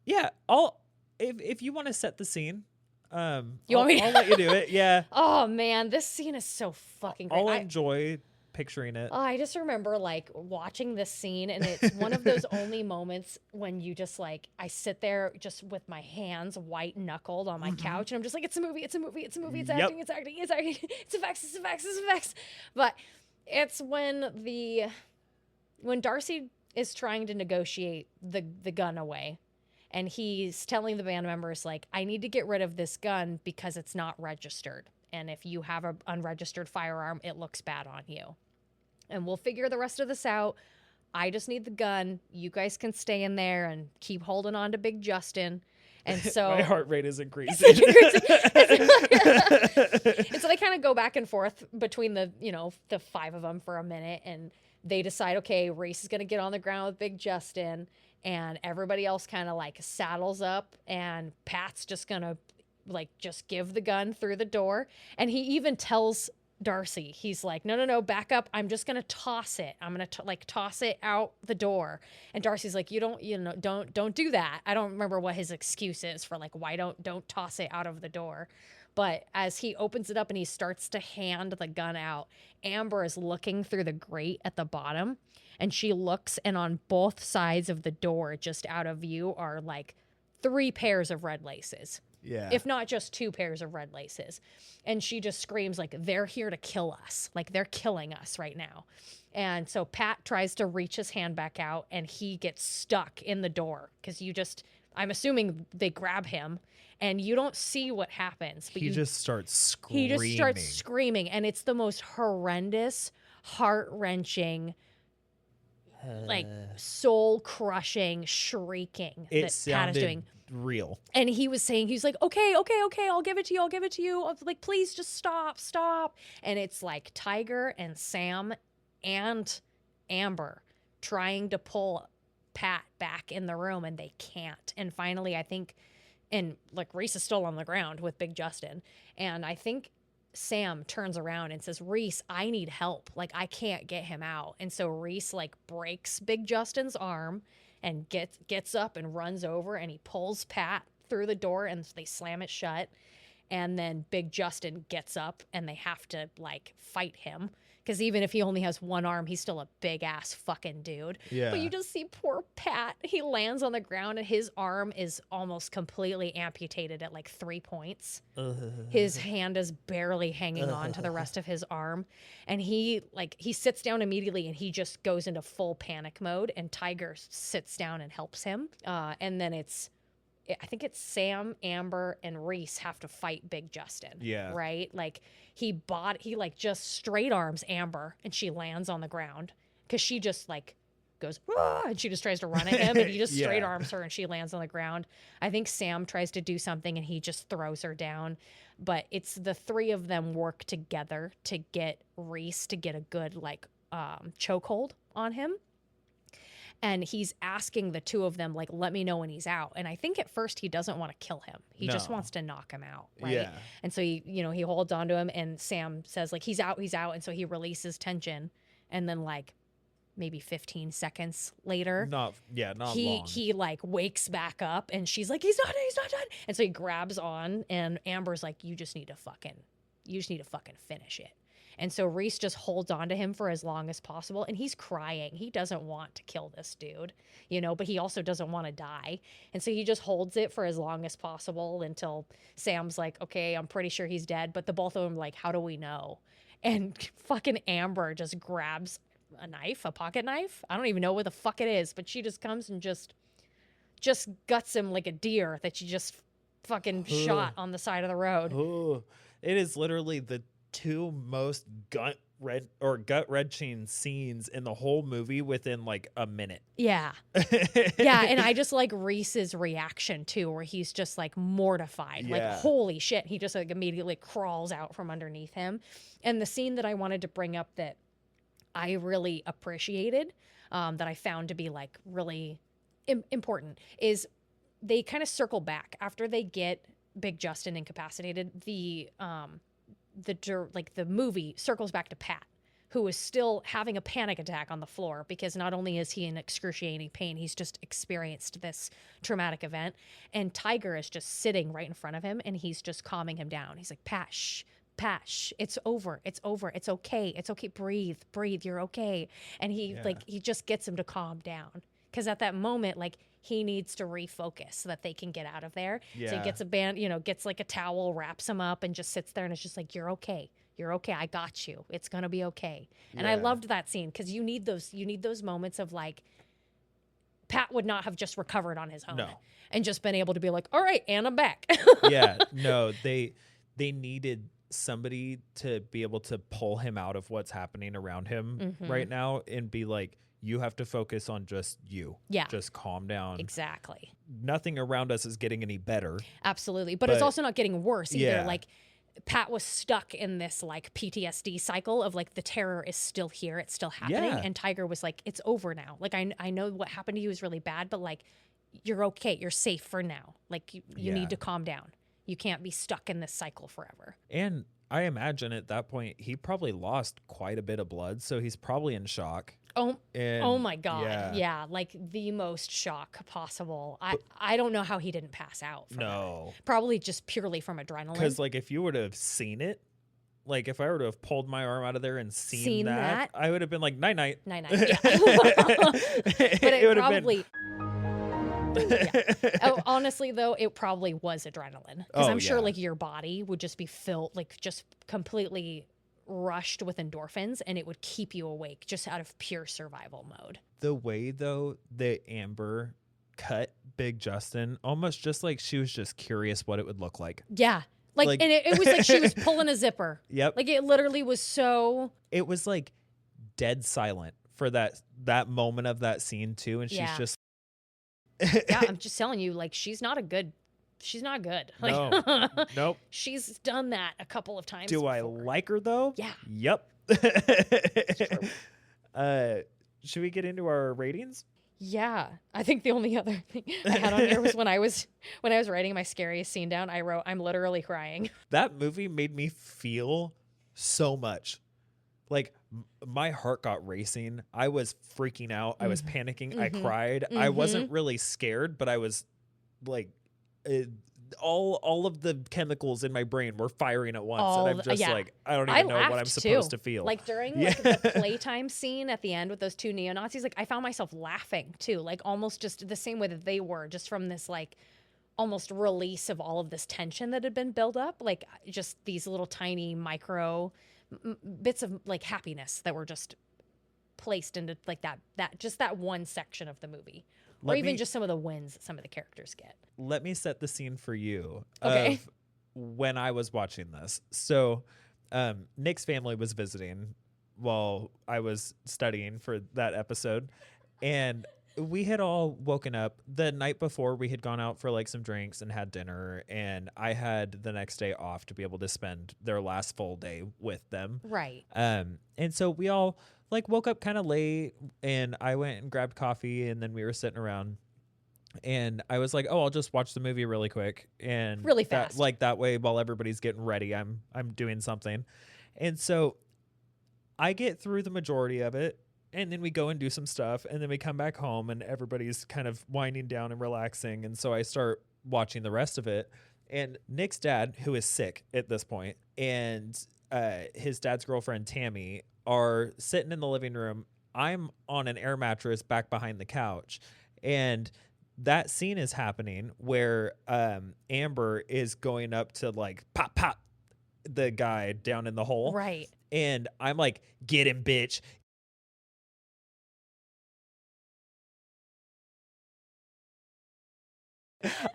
Yeah. If you want to set the scene, You want me to- I'll let you do it. Yeah. Oh man, this scene is so fucking great. I'll enjoy picturing it. I just remember like watching this scene, and it's one of those only moments when you just like, I sit there just with my hands white knuckled on my couch, and I'm just like, it's a movie, it's a movie, it's a movie, it's Yep. acting, it's acting, it's acting, it's effects, it's effects, it's effects. But it's when Darcy is trying to negotiate the gun away, and he's telling the band members like, I need to get rid of this gun because it's not registered, and if you have an unregistered firearm, it looks bad on you. And we'll figure the rest of this out. I just need the gun. You guys can stay in there and keep holding on to Big Justin. And so my heart rate is increasing. And so they kind of go back and forth between the five of them for a minute, and they decide, okay, Reese is going to get on the ground with Big Justin, and everybody else kind of like saddles up, and Pat's just going to like just give the gun through the door. And he even tells Darcy, he's like, no, back up. I'm just going to toss it. I'm going to toss it out the door. And Darcy's like, don't do that. I don't remember what his excuse is for like, why don't toss it out of the door. But as he opens it up and he starts to hand the gun out, Amber is looking through the grate at the bottom, and she looks, and on both sides of the door, just out of view, are like 3 pairs of red laces. Yeah. If not just 2 pairs of red laces. And she just screams like, they're here to kill us. Like, they're killing us right now. And so Pat tries to reach his hand back out, and he gets stuck in the door because I'm assuming they grab him, and you don't see what happens. But he just starts screaming. And it's the most horrendous, heart-wrenching, like soul-crushing shrieking It that sounded Pat is doing. Real. And he was saying, he's like, okay, I'll give it to you. I was like, please just stop. And it's like Tiger and Sam and Amber trying to pull Pat back in the room, and they can't. And finally, I think, and like Reese is still on the ground with Big Justin, and I think Sam turns around and says, Reese, I need help. Like, I can't get him out. And so Reese like breaks Big Justin's arm and gets up and runs over, and he pulls Pat through the door, and they slam it shut. And then Big Justin gets up, and they have to like fight him, because even if he only has one arm, he's still a big ass fucking dude. Yeah. But you just see poor Pat. He lands on the ground, and his arm is almost completely amputated at like 3 points. His hand is barely hanging on to the rest of his arm. And he sits down immediately, and he just goes into full panic mode, and Tiger sits down and helps him. And then I think it's Sam, Amber, and Reese have to fight Big Justin. Yeah. Right? Like he like just straight arms Amber, and she lands on the ground because she just like goes, "Wah!" and she just tries to run at him, and he just straight arms her, and she lands on the ground. I think Sam tries to do something, and he just throws her down. But it's the 3 of them work together to get Reese to get a good like chokehold on him. And he's asking the 2 of them, like, let me know when he's out. And I think at first he doesn't want to kill him. He just wants to knock him out, right? Yeah. And so he holds onto him, and Sam says, like, he's out. And so he releases tension. And then, like, maybe 15 seconds later. Not long. He like wakes back up and she's like, he's not done. And so he grabs on and Amber's like, you just need to fucking finish it. And so Reese just holds on to him for as long as possible. And he's crying. He doesn't want to kill this dude, but he also doesn't want to die. And so he just holds it for as long as possible until Sam's like, okay, I'm pretty sure he's dead. But the both of them like, how do we know? And fucking Amber just grabs a pocket knife. I don't even know what the fuck it is, but she just comes and just guts him like a deer that she just fucking shot on the side of the road. It is literally the two most gut wrenching scenes in the whole movie within like a minute. Yeah. Yeah. And I just like Reese's reaction too, where he's just like mortified, like, holy shit. He just like immediately crawls out from underneath him. And the scene that I wanted to bring up that I really appreciated, that I found to be like really important, is they kind of circle back after they get Big Justin incapacitated. The movie circles back to Pat, who is still having a panic attack on the floor because not only is he in excruciating pain, he's just experienced this traumatic event. And Tiger is just sitting right in front of him and he's just calming him down. He's like, Pat, shh, it's over. It's okay. It's okay. Breathe. You're okay. And he just gets him to calm down. Because at that moment, like, he needs to refocus so that they can get out of there. Yeah. So he gets gets like a towel, wraps him up, and just sits there and it's just like, you're okay. I got you. It's going to be okay. And I loved that scene because you need those moments of like, Pat would not have just recovered on his own and just been able to be like, all right, and I'm back. Yeah, no, they needed somebody to be able to pull him out of what's happening around him right now and be like, you have to focus on just you. Yeah. Just calm down. Exactly. Nothing around us is getting any better. Absolutely. But it's also not getting worse either. Yeah. Like, Pat was stuck in this like PTSD cycle of like the terror is still here. It's still happening. Yeah. And Tiger was like, it's over now. Like, I know what happened to you is really bad, but like, you're okay. You're safe for now. Like, you need to calm down. You can't be stuck in this cycle forever. And I imagine at that point, he probably lost quite a bit of blood. So he's probably in shock. Oh my God. Yeah. Like the most shock possible. I don't know how he didn't pass out. No. That. Probably just purely from adrenaline. Because like if you would have seen it, like if I were to have pulled my arm out of there and seen that, I would have been like, night. Yeah. But it probably... Honestly, though, it probably was adrenaline. Because I'm sure like your body would just be filled, like just completely rushed with endorphins, and it would keep you awake just out of pure survival mode. The way, though, that Amber cut Big Justin, almost just like she was just curious what it would look like. Yeah. Like and it was like she was pulling a zipper. Yep. Like it literally was so... It was like dead silent for that moment of that scene, too. And she's just... Yeah, I'm just telling you, like, she's not good. Like, no. Nope. She's done that a couple of times. Do before. I like her, though? Yeah. Yep. Should we get into our ratings? Yeah. I think the only other thing I had on here was when I was writing my scariest scene down, I wrote, I'm literally crying. That movie made me feel so much. Like, my heart got racing. I was freaking out. I was panicking. I cried. I wasn't really scared, but I was like, all of the chemicals in my brain were firing at once. And I'm just like, I don't even know what I'm supposed to feel. Like during like, the playtime scene at the end with those two neo-Nazis, like I found myself laughing too. Like almost just the same way that they were, just from this like almost release of all of this tension that had been built up. Like just these little tiny micro bits of like happiness that were just placed into like that one section of the movie, or even just some of the wins that some of the characters get. Let me set the scene for you. Okay. Of when I was watching this. So Nick's family was visiting while I was studying for that episode, and we had all woken up the night before. We had gone out for like some drinks and had dinner, and I had the next day off to be able to spend their last full day with them. Right. And so we all like woke up kind of late, and I went and grabbed coffee, and then we were sitting around, and I was like, oh, I'll just watch the movie really quick and really fast. That way while everybody's getting ready, I'm doing something. And so I get through the majority of it, And then we go and do some stuff, and then we come back home, and everybody's kind of winding down and relaxing. And so I start watching the rest of it. And Nick's dad, who is sick at this point, and his dad's girlfriend, Tammy, are sitting in the living room. I'm on an air mattress back behind the couch. And that scene is happening where Amber is going up to like pop the guy down in the hole. Right. And I'm like, get him, bitch.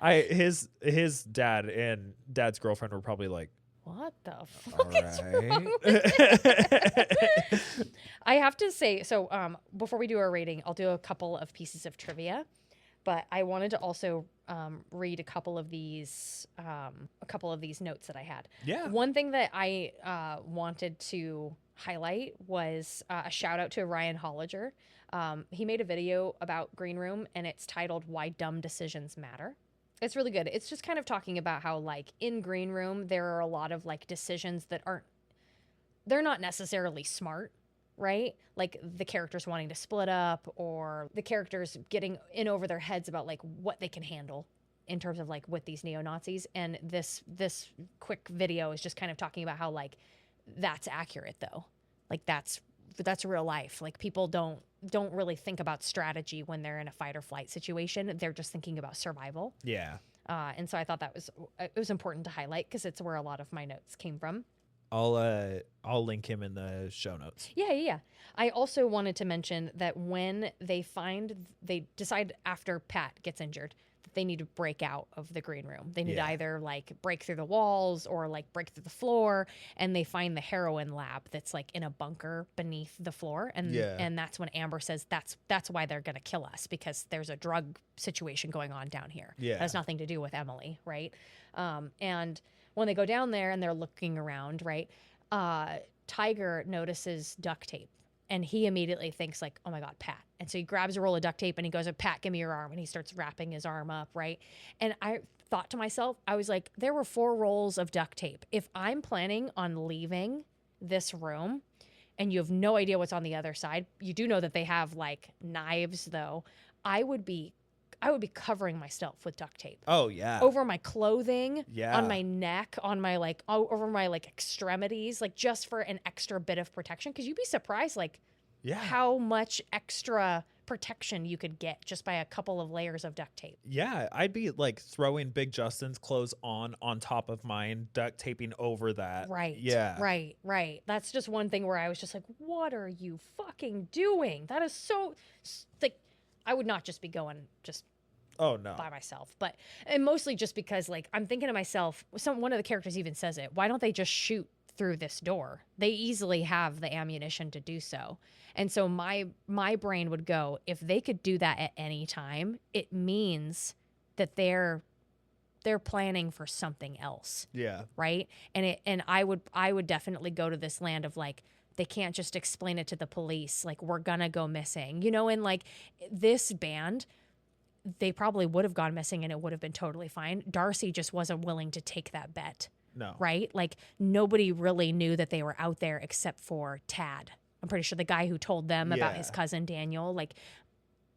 His dad and dad's girlfriend were probably like, what the fuck all is wrong right. with it? I have to say, so before we do our rating, I'll do a couple of pieces of trivia, but I wanted to also read a couple of these notes that I had. Yeah. One thing that I wanted to highlight was a shout out to Ryan Hollinger. He made a video about Green Room, and it's titled "Why Dumb Decisions Matter." It's really good. It's just kind of talking about how, like, in Green Room, there are a lot of, like, decisions that they're not necessarily smart, right? Like, the characters wanting to split up, or the characters getting in over their heads about, like, what they can handle in terms of, like, with these neo-Nazis. And this quick video is just kind of talking about how, like, that's accurate, though. Like, that's real life. Like, people don't really think about strategy when they're in a fight or flight situation. They're just thinking about survival. Yeah. And so I thought it was important to highlight because it's where a lot of my notes came from. I'll link him in the show notes. Yeah. I also wanted to mention that when they decide after Pat gets injured that they need to break out of the Green Room. They need to either like break through the walls or like break through the floor, and they find the heroin lab that's like in a bunker beneath the floor. And that's when Amber says that's why they're gonna kill us, because there's a drug situation going on down here. Yeah. It has nothing to do with Emily, right? And when they go down there and they're looking around, right, Tiger notices duct tape. And he immediately thinks like, oh my God, Pat. And so he grabs a roll of duct tape and he goes, Pat, give me your arm. And he starts wrapping his arm up, right? And I thought to myself, I was like, there were 4 rolls of duct tape. If I'm planning on leaving this room and you have no idea what's on the other side, you do know that they have like knives though, I would be covering myself with duct tape. Oh yeah. Over my clothing, yeah, on my neck, on my like over my like extremities, like just for an extra bit of protection. Because you'd be surprised, like, how much extra protection you could get just by a couple of layers of duct tape. Yeah, I'd be like throwing Big Justin's clothes on top of mine, duct taping over that. Right. Yeah. Right. That's just one thing where I was just like, what are you fucking doing? That is so like, I would not just be going just by myself, but and mostly just because like I'm thinking to myself, one of the characters even says it, why don't they just shoot through this door? They easily have the ammunition to do so. And so my brain would go, if they could do that at any time, it means that they're planning for something else. Yeah. Right? And I would definitely go to this land of like, they can't just explain it to the police, like we're gonna go missing, you know. And like this band, they probably would have gone missing and it would have been totally fine. Darcy just wasn't willing to take that bet. No. Right? Like nobody really knew that they were out there except for Tad. I'm pretty sure the guy who told them about his cousin Daniel, like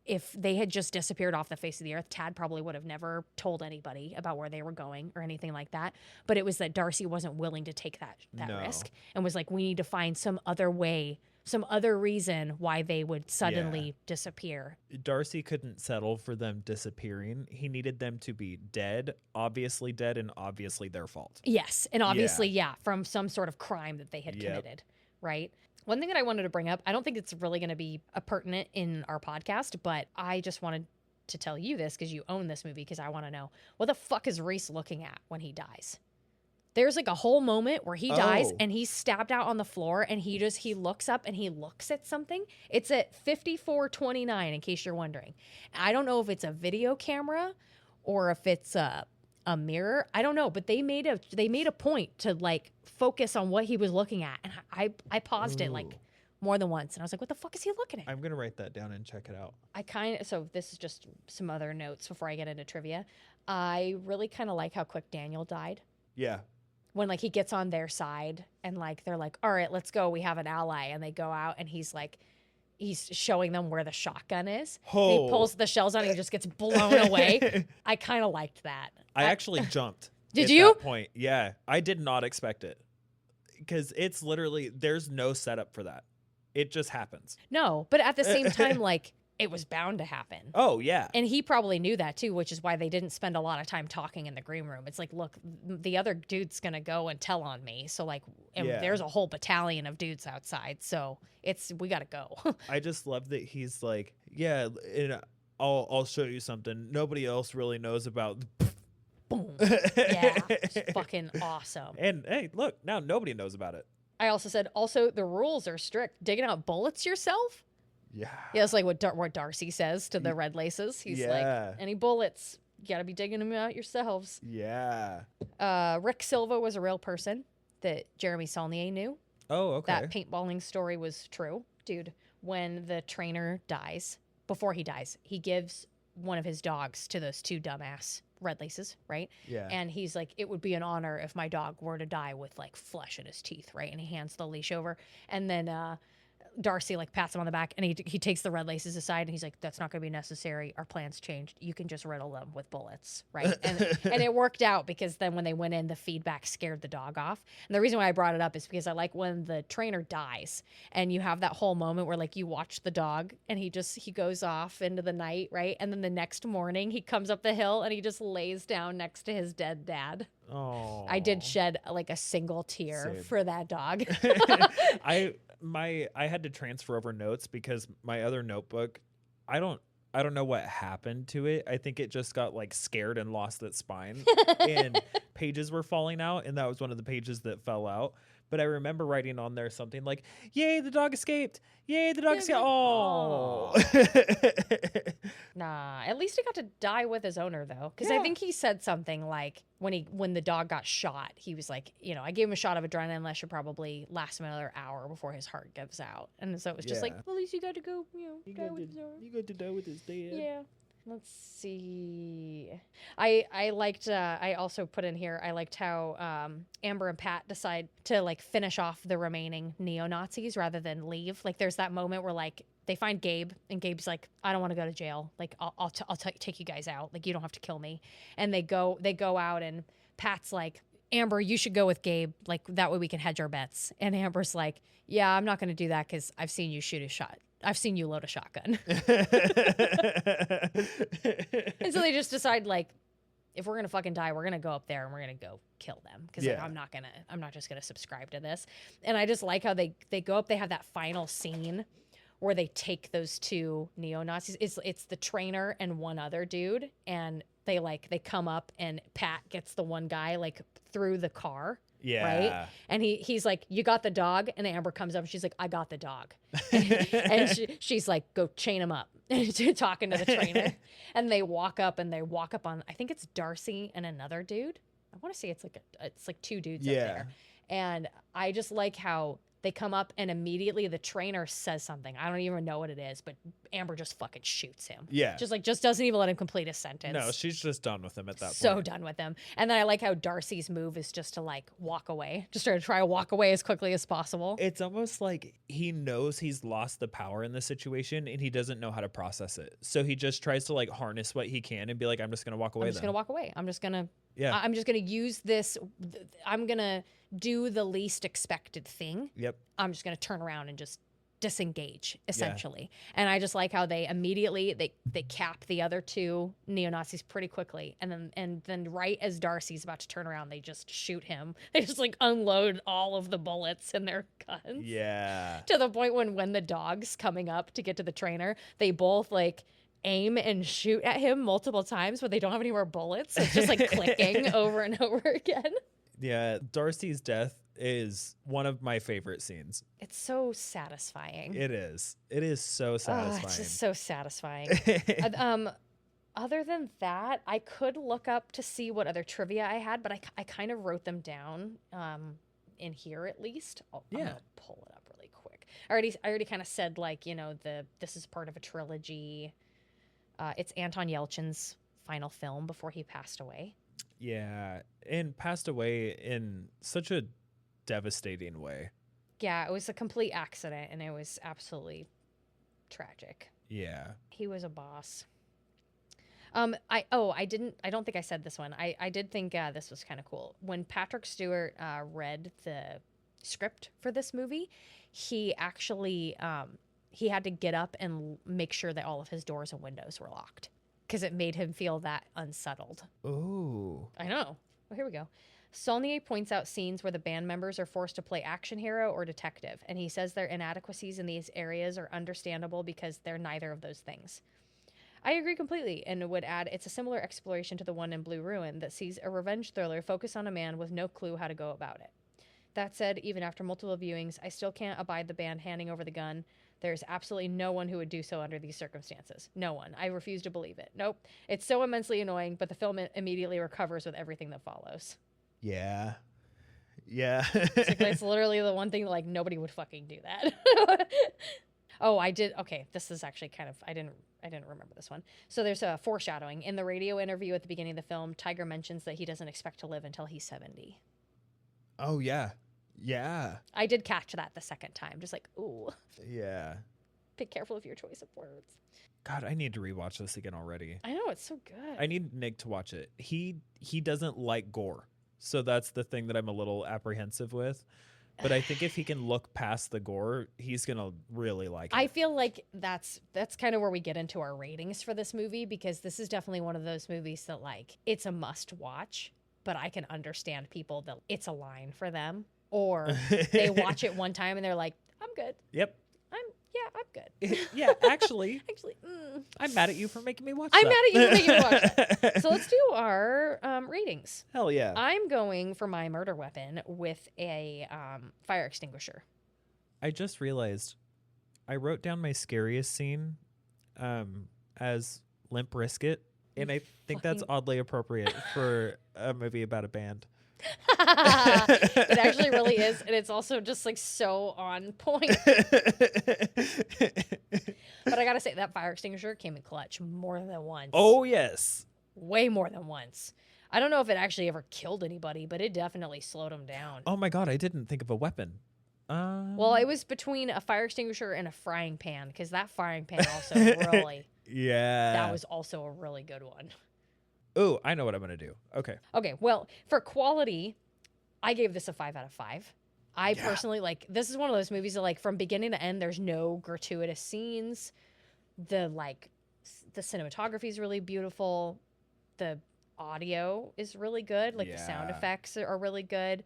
if they had just disappeared off the face of the earth, Tad probably would have never told anybody about where they were going or anything like that. But it was that Darcy wasn't willing to take that risk and was like, we need to find some other way, some other reason why they would suddenly disappear. Darcy couldn't settle for them disappearing. He needed them to be dead, and obviously their fault. Yes. And obviously, from some sort of crime that they had committed, right? One thing that I wanted to bring up, I don't think it's really going to be pertinent in our podcast, but I just wanted to tell you this because you own this movie, because I want to know, what the fuck is Reese looking at when he dies? There's like a whole moment where he dies and he's stabbed out on the floor and he looks up and he looks at something. It's at 54:29, in case you're wondering. I don't know if it's a video camera or if it's a mirror. I don't know, but they made a point to like focus on what he was looking at, and I paused it like more than once, and I was like, what the fuck is he looking at? I'm gonna write that down and check it out. So this is just some other notes before I get into trivia. I really kind of like how quick Daniel died. Yeah. When like he gets on their side and like they're like, all right, let's go, we have an ally, and they go out and he's like, he's showing them where the shotgun is. Oh. And he pulls the shells out and he just gets blown away. I kind of liked that. I actually jumped. Did at you? That point. Yeah. I did not expect it. Because it's literally, there's no setup for that. It just happens. No, but at the same time, like, it was bound to happen. Oh, yeah. And he probably knew that too, which is why they didn't spend a lot of time talking in the green room. It's like, look, the other dude's going to go and tell on me. So, like, and there's a whole battalion of dudes outside. So we got to go. I just love that he's like, yeah, and I'll show you something nobody else really knows about. Boom. Yeah. It's fucking awesome. And hey, look, now nobody knows about it. I also said, the rules are strict. Digging out bullets yourself? Yeah. Yeah, it's like what Darcy says to the red laces. He's like, any bullets, you got to be digging them out yourselves. Yeah. Rick Silva was a real person that Jeremy Saulnier knew. Oh, okay. That paintballing story was true. Dude, when the trainer dies, before he dies, he gives one of his dogs to those two dumbass red laces, right? Yeah. And he's like, it would be an honor if my dog were to die with like flesh in his teeth, right? And he hands the leash over. And then Darcy like pats him on the back and he takes the red laces aside and he's like, that's not going to be necessary. Our plans changed. You can just riddle them with bullets, right? And it worked out because then when they went in, the feedback scared the dog off. And the reason why I brought it up is because I like when the trainer dies and you have that whole moment where like you watch the dog and he goes off into the night, right? And then the next morning he comes up the hill and he just lays down next to his dead dad. Oh. I did shed like a single tear for that dog. I had to transfer over notes because my other notebook, I don't know what happened to it. I think it just got like scared and lost its spine and pages were falling out. And that was one of the pages that fell out. But I remember writing on there something like, yay, the dog escaped. Yay, the dog escaped. Oh. Nah, at least he got to die with his owner though. Because I think he said something like when the dog got shot, he was like, I gave him a shot of adrenaline that should probably last him another hour before his heart gives out. And so it was just like, well, at least you got to go, die with his owner. You got to die with his dad. Yeah. Let's see. I liked, I also put in here, I liked how Amber and Pat decide to like finish off the remaining neo-Nazis rather than leave. Like there's that moment where like they find Gabe and Gabe's like, I don't want to go to jail. Like I'll take you guys out. Like you don't have to kill me. And they go out and Pat's like, Amber, you should go with Gabe. Like that way we can hedge our bets. And Amber's like, yeah, I'm not going to do that because I've seen you shoot a shot. I've seen you load a shotgun. And so they just decide like, if we're going to fucking die, we're going to go up there and we're going to go kill them. Cause like, I'm not just going to subscribe to this. And I just like how they go up, they have that final scene where they take those two neo-Nazis. It's the trainer and one other dude. And they come up and Pat gets the one guy like through the car. Yeah. Right. And he's like, you got the dog? And Amber comes up and she's like, I got the dog. And she's like, go chain him up. Talking to the trainer. And they walk up on, I think it's Darcy and another dude. I want to say it's like two dudes up there. And I just like how they come up and immediately the trainer says something. I don't even know what it is, but Amber just fucking shoots him. Yeah. Just doesn't even let him complete a sentence. No, she's just done with him at that point. So done with him. And then I like how Darcy's move is just to like walk away. Just to try to walk away as quickly as possible. It's almost like he knows he's lost the power in this situation and he doesn't know how to process it. So he just tries to like harness what he can and be like, I'm just going to walk away. I'm just going to walk away. I'm just going to use this. I'm going to do the least expected thing. Yep. I'm just going to turn around and just disengage essentially. And I just like how they immediately they cap the other two neo-Nazis pretty quickly. And then right as Darcy's about to turn around, they just shoot him. They just like unload all of the bullets in their guns. Yeah. To the point when the dog's coming up to get to the trainer, they both like aim and shoot at him multiple times, but they don't have any more bullets. So it's just like clicking over and over again. Yeah, Darcy's death is one of my favorite scenes. It's so satisfying. It is. It is so satisfying. It's just so satisfying. Other than that, I could look up to see what other trivia I had, but I kind of wrote them down in here at least. I'm gonna pull it up really quick. I already kind of said like, this is part of a trilogy. It's Anton Yelchin's final film before he passed away. Yeah, and passed away in such a devastating way. Yeah, it was a complete accident, and it was absolutely tragic. Yeah. He was a boss. I don't think I said this one. I did think this was kind of cool. When Patrick Stewart read the script for this movie, he actually he had to get up and make sure that all of his doors and windows were locked because it made him feel that unsettled. Oh. I know. Well, here we go. Saulnier points out scenes where the band members are forced to play action hero or detective, and he says their inadequacies in these areas are understandable because they're neither of those things. I agree completely, and would add it's a similar exploration to the one in Blue Ruin that sees a revenge thriller focus on a man with no clue how to go about it. That said, even after multiple viewings, I still can't abide the band handing over the gun. There's absolutely no one who would do so under these circumstances. No one. I refuse to believe it. Nope. It's so immensely annoying, but the film immediately recovers with everything that follows. Yeah. Yeah. It's literally the one thing like nobody would fucking do that. Oh, I did. Okay, this is actually kind of I didn't remember this one. So there's a foreshadowing in the radio interview at the beginning of the film. Tiger mentions that he doesn't expect to live until he's 70. Oh yeah. Yeah. I did catch that the second time. Just like, ooh. Yeah. Be careful of your choice of words. God, I need to rewatch this again already. I know, it's so good. I need Nick to watch it. He doesn't like gore. So that's the thing that I'm a little apprehensive with. But I think if he can look past the gore, he's going to really like it. I feel like that's kind of where we get into our ratings for this movie, because this is definitely one of those movies that like it's a must watch, but I can understand people that it's a line for them, or they watch it one time and they're like, I'm good. Yep. I'm good. Yeah, actually, I'm mad at you for making me watch that. I'm mad at you for making me watch that. So let's do our ratings. Hell yeah. I'm going for my murder weapon with a fire extinguisher. I just realized I wrote down my scariest scene as Limp Bizkit, and I think that's oddly appropriate for a movie about a band. It actually really is, and it's also just like so on point. But I gotta say, that fire extinguisher came in clutch more than once. Oh yes, way more than once. I don't know if it actually ever killed anybody, but it definitely slowed them down. Oh my god, I didn't think of a weapon. Well, it was between a fire extinguisher and a frying pan, because that frying pan also really that was also a really good one. Oh, I know what I'm going to do. Okay. Okay, well, for quality, I gave this a 5 out of 5. I personally, like, this is one of those movies that, like, from beginning to end, there's no gratuitous scenes. The cinematography is really beautiful. The audio is really good. Like, the sound effects are really good.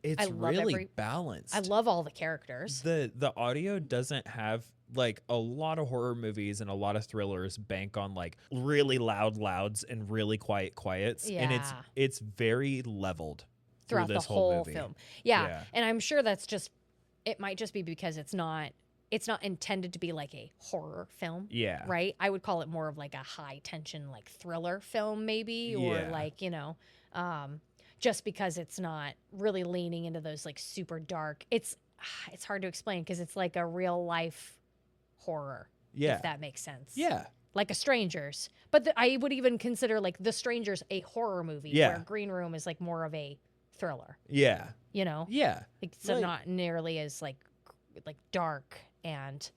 It's really balanced. I love all the characters. The audio doesn't have, like, a lot of horror movies and a lot of thrillers bank on like really loud louds and really quiet quiets. Yeah. And it's very leveled throughout this the whole movie. film. Yeah. And I'm sure it might just be because it's not intended to be like a horror film. Yeah. Right? I would call it more of like a high tension like thriller film maybe, or like, just because it's not really leaning into those like super dark. It's hard to explain because it's like a real life horror, if that makes sense. Yeah. Like a Strangers. But I would even consider like The Strangers a horror movie, where Green Room is like more of a thriller. Yeah. Yeah. Like, so not nearly as like dark and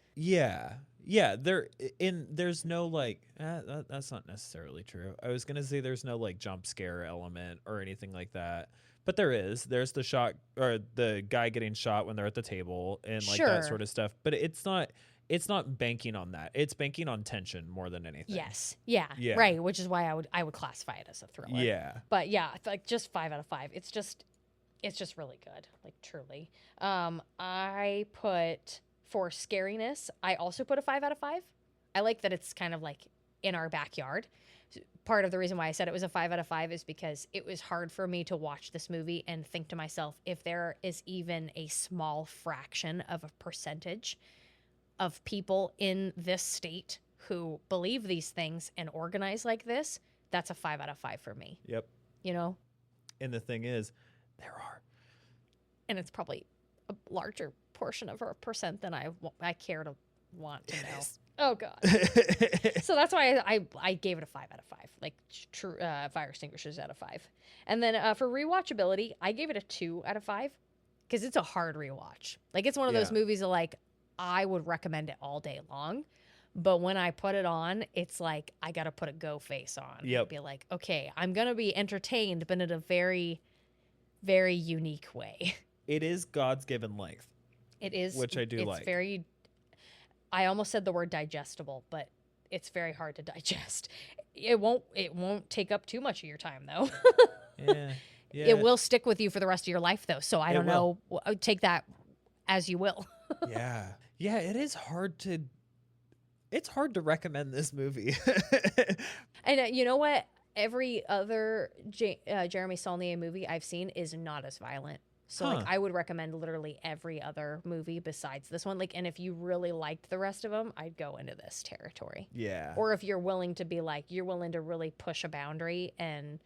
there's no like that's not necessarily true. I was gonna say there's no like jump scare element or anything like that, but there's the shot or the guy getting shot when they're at the table and like that sort of stuff, but it's not banking on that. It's banking on tension more than anything. Yes. Yeah. Right, which is why I would classify it as a thriller. Yeah. But yeah, like just 5 out of 5. It's just really good, like truly. I put, for scariness, I also put a 5 out of 5. I like that it's kind of like in our backyard. Part of the reason why I said it was a 5 out of 5 is because it was hard for me to watch this movie and think to myself, if there is even a small fraction of a percentage of people in this state who believe these things and organize like this, that's a 5 out of 5 for me. Yep. And the thing is, there are. And it's probably a larger portion of a percent than I care to want to know. Oh, God. So that's why I gave it a 5 out of 5. Like, true fire extinguishers out of 5. And then for rewatchability, I gave it a 2 out of 5 because it's a hard rewatch. Like, it's one of those movies that, like, I would recommend it all day long. But when I put it on, it's like I got to put a go face on. Yep. Be like, okay, I'm going to be entertained, but in a very, very unique way. It is God's given length. It is. Which I do it's like. Very, I almost said the word digestible, but it's very hard to digest. It won't take up too much of your time, though. Yeah. Yeah. It will stick with you for the rest of your life, though. So I don't know. Take that as you will. Yeah. Yeah, it is hard to... It's hard to recommend this movie. And you know what? Every other Jeremy Saulnier movie I've seen is not as violent. So like I would recommend literally every other movie besides this one. Like, and if you really liked the rest of them, I'd go into this territory. Yeah. Or if you're willing to be like, you're willing to really push a boundary and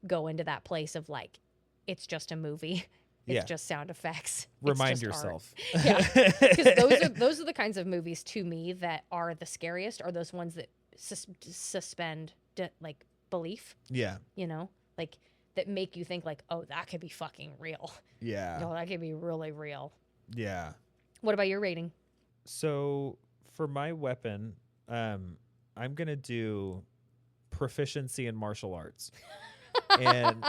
go into that place of like, it's just a movie. It's just sound effects. Remind yourself. Yeah, because those are the kinds of movies to me that are the scariest. Are those ones that suspend like belief? Yeah. You know, like that make you think like, oh, that could be fucking real. Yeah. No, that could be really real. Yeah. What about your rating? So for my weapon, I'm gonna do proficiency in martial arts. And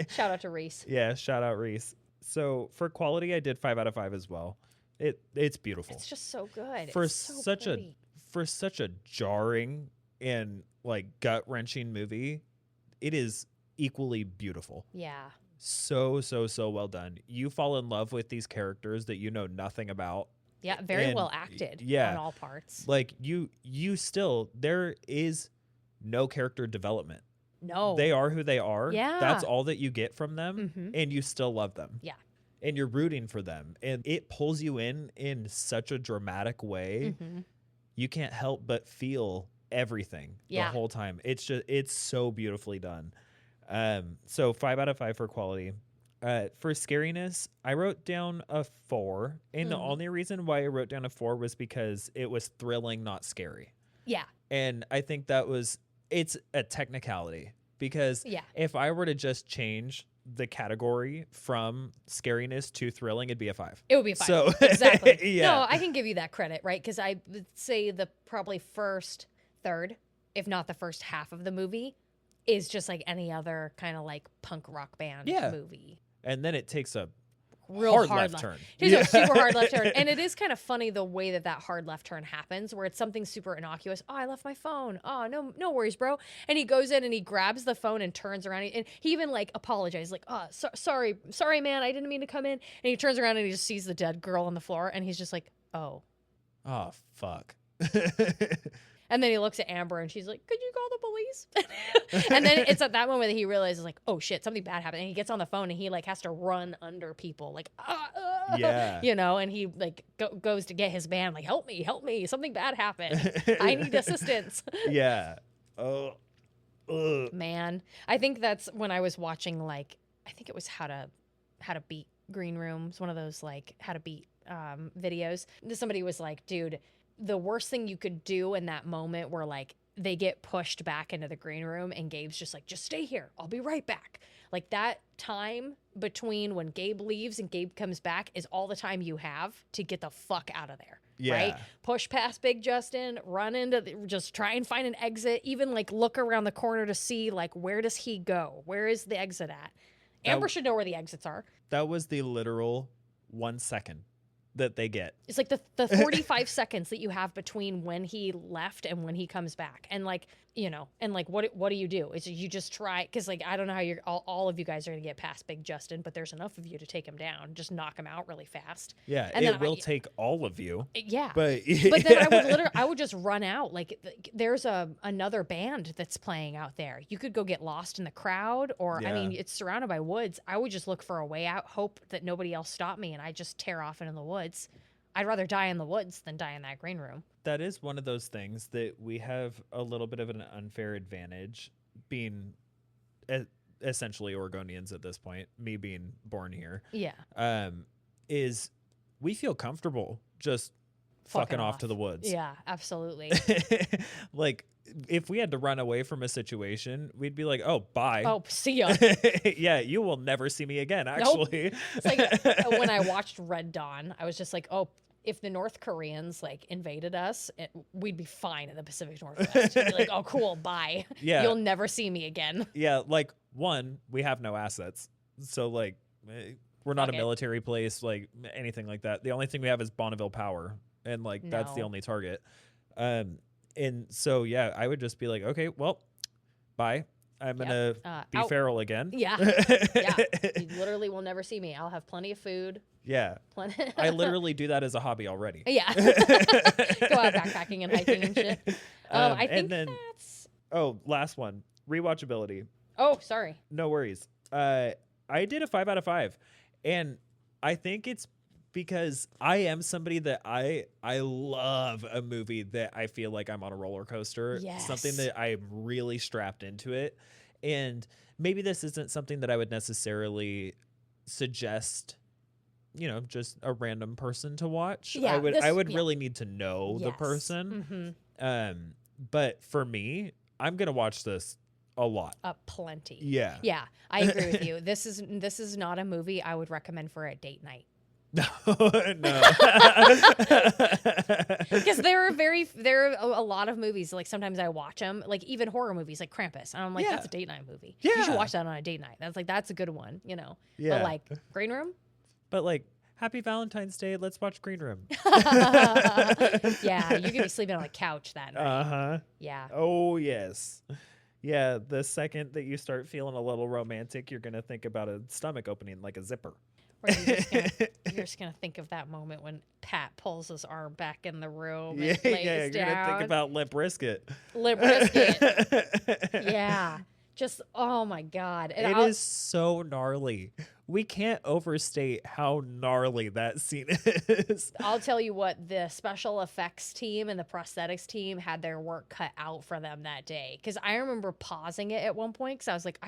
shout out to Reese. Yeah, shout out Reese. So for quality, I did 5 out of 5 as well. It's beautiful. It's just so good. For it's so such a jarring and like gut wrenching movie, it is equally beautiful. Yeah. So well done. You fall in love with these characters that you know nothing about. Yeah, very well acted. Yeah, on all parts. Like you still, there is no character development. No. They are who they are. Yeah. That's all that you get from them. Mm-hmm. And you still love them. Yeah. And you're rooting for them. And it pulls you in such a dramatic way. Mm-hmm. You can't help but feel everything the whole time. It's so beautifully done. So 5 out of 5 for quality. For scariness, I wrote down a 4. And the only reason why I wrote down a 4 was because it was thrilling, not scary. Yeah. And I think it's a technicality, because if I were to just change the category from scariness to thrilling, it'd be a 5. It would be a 5. So exactly. No, I can give you that credit, right? Because I would say the probably first third, if not the first half of the movie, is just like any other kind of like punk rock band movie. And then it takes a real hard left turn. It is a super hard left turn. And it is kind of funny the way that hard left turn happens, where it's something super innocuous. Oh, I left my phone. Oh, no worries, bro. And he goes in and he grabs the phone and turns around. And he even like apologizes, like, oh, sorry, man. I didn't mean to come in. And he turns around and he just sees the dead girl on the floor. And he's just like, oh, fuck. And then he looks at Amber and she's like, could you call the police? And then it's at that moment that he realizes like, oh shit, something bad happened. And he gets on the phone and he like has to run under people like, you know, and he like goes to get his band, like, help me. Something bad happened. I need assistance. Yeah. Oh, man. I think that's when I was watching, like, I think it was how to beat Green Rooms, one of those like how to beat videos. Somebody was like, dude, the worst thing you could do in that moment where like they get pushed back into the green room and Gabe's just like, just stay here, I'll be right back. Like that time between when Gabe leaves and Gabe comes back is all the time you have to get the fuck out of there. Yeah. Right? Push past Big Justin, run into just try and find an exit, even like look around the corner to see like, where does he go? Where is the exit at? Amber should know where the exits are. That was the literal 1 second that they get. It's like the 45 seconds that you have between when he left and when he comes back. And like, you know, and like, what do you do? Is you just try, because like, I don't know how you're all of you guys are going to get past Big Justin, but there's enough of you to take him down. Just knock him out really fast. Yeah, and it will take all of you. Yeah. But then I would just run out. Like there's another band that's playing out there. You could go get lost in the crowd, or I mean, it's surrounded by woods. I would just look for a way out, hope that nobody else stopped me, and I just tear off into the woods. I'd rather die in the woods than die in that green room. That is one of those things that we have a little bit of an unfair advantage, being essentially Oregonians at this point, me being born here. Yeah. Is we feel comfortable just fucking off to the woods. Yeah, absolutely. Like, if we had to run away from a situation, we'd be like, oh, bye. Oh, see ya. Yeah, you will never see me again, actually. Nope. It's like when I watched Red Dawn, I was just like, oh, if the North Koreans like invaded us, we'd be fine in the Pacific Northwest. We'd be like, oh, cool, bye. Yeah. You'll never see me again. Yeah, like, one, we have no assets. So, like, we're not Fuck a it. military place, like, anything like that. The only thing we have is Bonneville Power. And, like, that's the No. only target. And so, yeah, I would just be like, okay, well, bye. I'm going to be out. feral again. Yeah. Yeah. You literally will never see me. I'll have plenty of food. Yeah. Plenty. I literally do that as a hobby already. Yeah. Go out backpacking and hiking and shit. I think that's. Oh, last one. Rewatchability. Oh, sorry. No worries. I did a 5 out of 5. And I think it's because I am somebody that I love a movie that I feel like I'm on a roller coaster. Yes. Something that I'm really strapped into it. And maybe this isn't something that I would necessarily suggest, you know, just a random person to watch. Yeah, I would really need to know the Yes. person. Mm-hmm. But for me, I'm gonna watch this a lot. Plenty. Yeah. Yeah, I agree with you. This is not a movie I would recommend for a date night. No. Because there are a lot of movies, like sometimes I watch them, like even horror movies like Krampus, and I'm like, Yeah. that's a date night movie. You Yeah. should watch that on a date night. That's a good one, you know. Yeah. But like Green Room. But like, happy Valentine's Day. Let's watch Green Room. Yeah, you could be sleeping on a couch that night. Uh-huh. Yeah. Oh, yes. Yeah, the second that you start feeling a little romantic, you're going to think about a stomach opening like a zipper. Or you're just gonna think of that moment when Pat pulls his arm back in the room and lays Yeah, you're down. going to think about Limp Bizkit. Limp Bizkit. Yeah. Just, oh my God. And It is so gnarly. We can't overstate how gnarly that scene is. I'll tell you what, the special effects team and the prosthetics team had their work cut out for them that day. Because I remember pausing it at one point because I was like,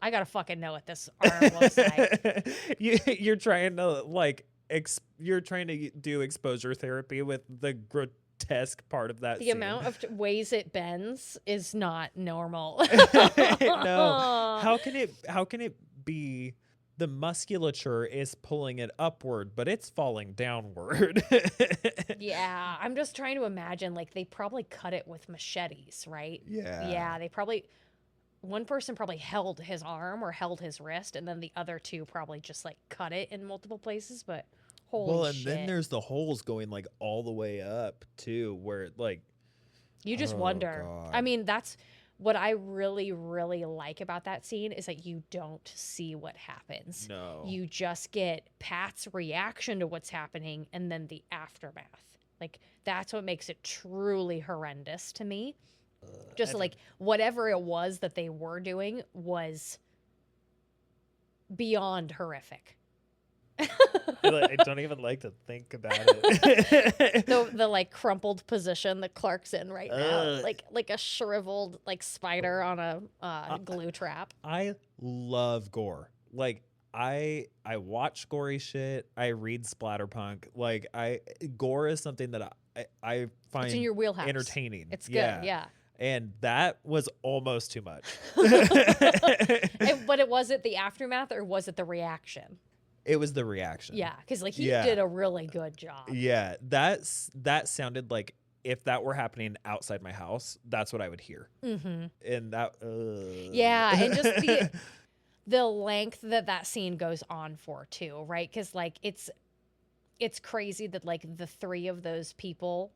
I gotta fucking know what this arm looks like. You're trying to like you're trying to do exposure therapy with the grotesque part of that The scene. amount of ways it bends is not normal. No. How can it be the musculature is pulling it upward, but it's falling downward? Yeah, I'm just trying to imagine, like, they probably cut it with machetes, right? Yeah. Yeah, one person probably held his arm or held his wrist, and then the other two probably just, like, cut it in multiple places, but holy shit. Then there's the holes going, like, all the way up, too, where, like... You just wonder. God. I mean, that's what I really, really like about that scene is that you don't see what happens. No. You just get Pat's reaction to what's happening and then the aftermath. Like, that's what makes it truly horrendous to me. Just like whatever it was that they were doing was beyond horrific. I don't even like to think about it. the like crumpled position that Clark's in right now, like a shriveled like spider on a glue trap. I love gore. Like I watch gory shit. I read splatterpunk. Like gore is something that I find It's in your wheelhouse. entertaining. It's good, yeah. And that was almost too much. But was it the aftermath or was it the reaction? It was the reaction. Yeah, because like he did a really good job. Yeah, that sounded like if that were happening outside my house, that's what I would hear. Mm-hmm. And that. Yeah, and just the length that scene goes on for too, right? Because like it's crazy that like the three of those people,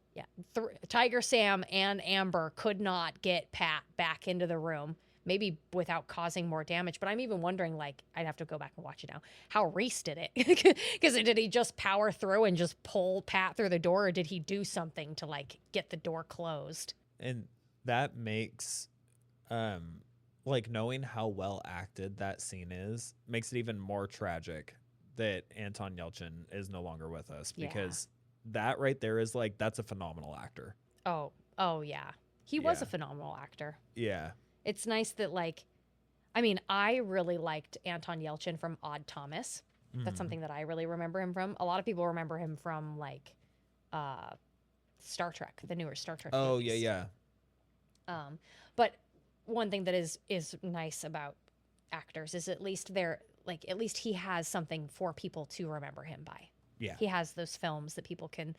Tiger Sam and Amber could not get Pat back into the room. Maybe without causing more damage. But I'm even wondering, like, I'd have to go back and watch it now, how Reese did it. Because did he just power through and just pull Pat through the door? Or did he do something to, like, get the door closed? And that makes, like, knowing how well acted that scene is, makes it even more tragic that Anton Yelchin is no longer with us. Because that right there is, like, that's a phenomenal actor. Oh, yeah. He was a phenomenal actor. Yeah. It's nice that, like, I mean, I really liked Anton Yelchin from Odd Thomas. That's something that I really remember him from. A lot of people remember him from, like, Star Trek, the newer Star Trek movies. Yeah. But one thing that is nice about actors is at least he has something for people to remember him by. Yeah. He has those films that people can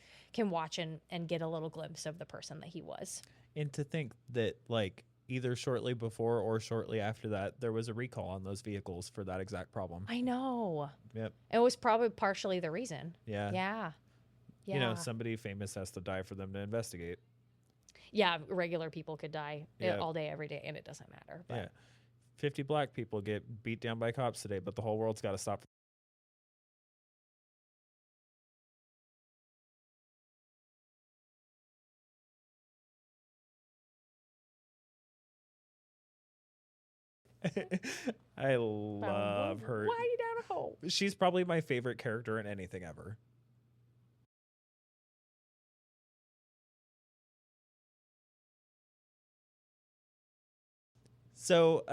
watch and get a little glimpse of the person that he was. And to think that, like, either shortly before or shortly after that, there was a recall on those vehicles for that exact problem. I know. Yep. It was probably partially the reason. Yeah. Yeah. You know, somebody famous has to die for them to investigate. Yeah, regular people could die Yeah. all day, every day, and it doesn't matter. But. Yeah. 50 black people get beat down by cops today, but the whole world's got to stop. I love her. Why you down a hole? She's probably my favorite character in anything ever. So,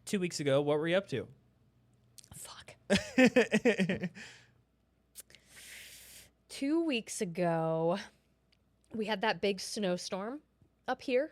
2 weeks ago, what were you up to? Fuck. 2 weeks ago, we had that big snowstorm up here.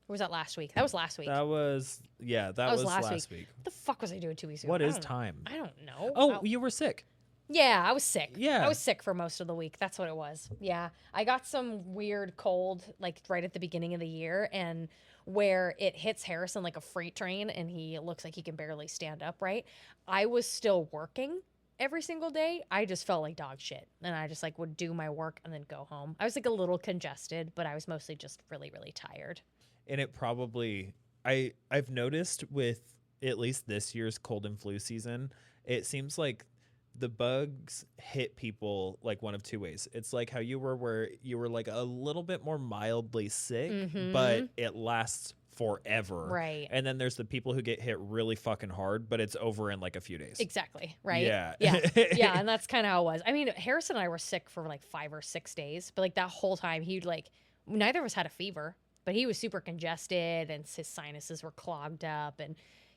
Or was that last week? That was last week. That was last week. What the fuck was I doing 2 weeks ago? What is time? I don't know. Oh, you were sick. Yeah, I was sick. Yeah. I was sick for most of the week. That's what it was. Yeah. I got some weird cold, like right at the beginning of the year, and where it hits Harrison like a freight train and he looks like he can barely stand up, right? I was still working every single day. I just felt like dog shit. And I just like would do my work and then go home. I was like a little congested, but I was mostly just really, really tired. And it probably, I've noticed with at least this year's cold and flu season, it seems like the bugs hit people like one of two ways. It's like how you were, where you were like a little bit more mildly sick, but it lasts forever. Right. And then there's the people who get hit really fucking hard, but it's over in like a few days. Exactly. Right. Yeah. Yeah. Yeah. And that's kind of how it was. I mean, Harrison and I were sick for like 5 or 6 days, but like that whole time he'd like, neither of us had a fever, but he was super congested and his sinuses were clogged up and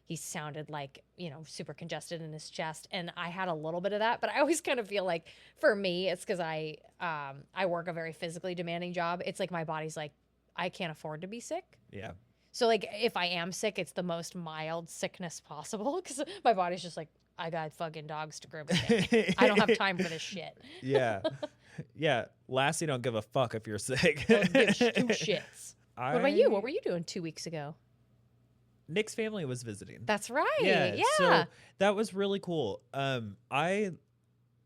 he sounded like, you know, super congested in his chest. And I had a little bit of that, but I always kind of feel like for me, it's because I work a very physically demanding job. It's like my body's like, I can't afford to be sick. Yeah. So like if I am sick, it's the most mild sickness possible because my body's just like, I got fucking dogs to groom. I don't have time for this shit. Yeah. Yeah. Lassie don't give a fuck if you're sick. Don't give two shits. What about you? What were you doing 2 weeks ago? Nick's family was visiting. That's right. Yeah. Yeah. So that was really cool. I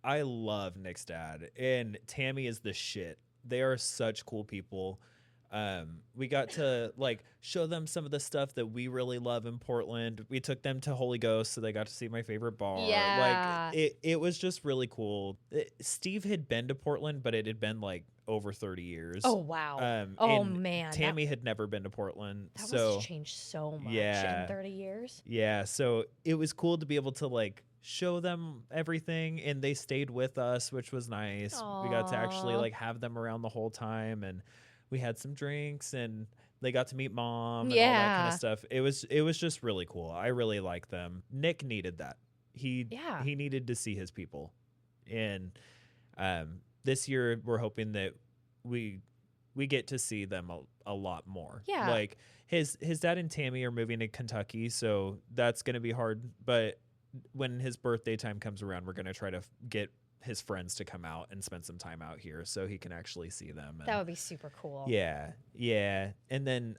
love Nick's dad, and Tammy is the shit. They are such cool people. We got to like show them some of the stuff that we really love in Portland. We took them to Holy Ghost, so they got to see my favorite bar. Yeah. Like it was just really cool. Steve had been to Portland, but it had been like over 30 years. Oh wow. Oh man. Tammy had never been to Portland. That so must changed so much Yeah. in 30 years. Yeah, so it was cool to be able to like show them everything, and they stayed with us, which was nice. We got to actually Aw. like have them around the whole time, and we had some drinks, and they got to meet mom and all that kind Yeah. of stuff. It was just really cool. I really like them. Nick needed that. He needed to see his people. And this year we're hoping that we get to see them a lot more. Yeah. Like his dad and Tammy are moving to Kentucky, so that's going to be hard, but when his birthday time comes around, we're going to try to get his friends to come out and spend some time out here so he can actually see them. And That would be super cool. yeah. Yeah. And then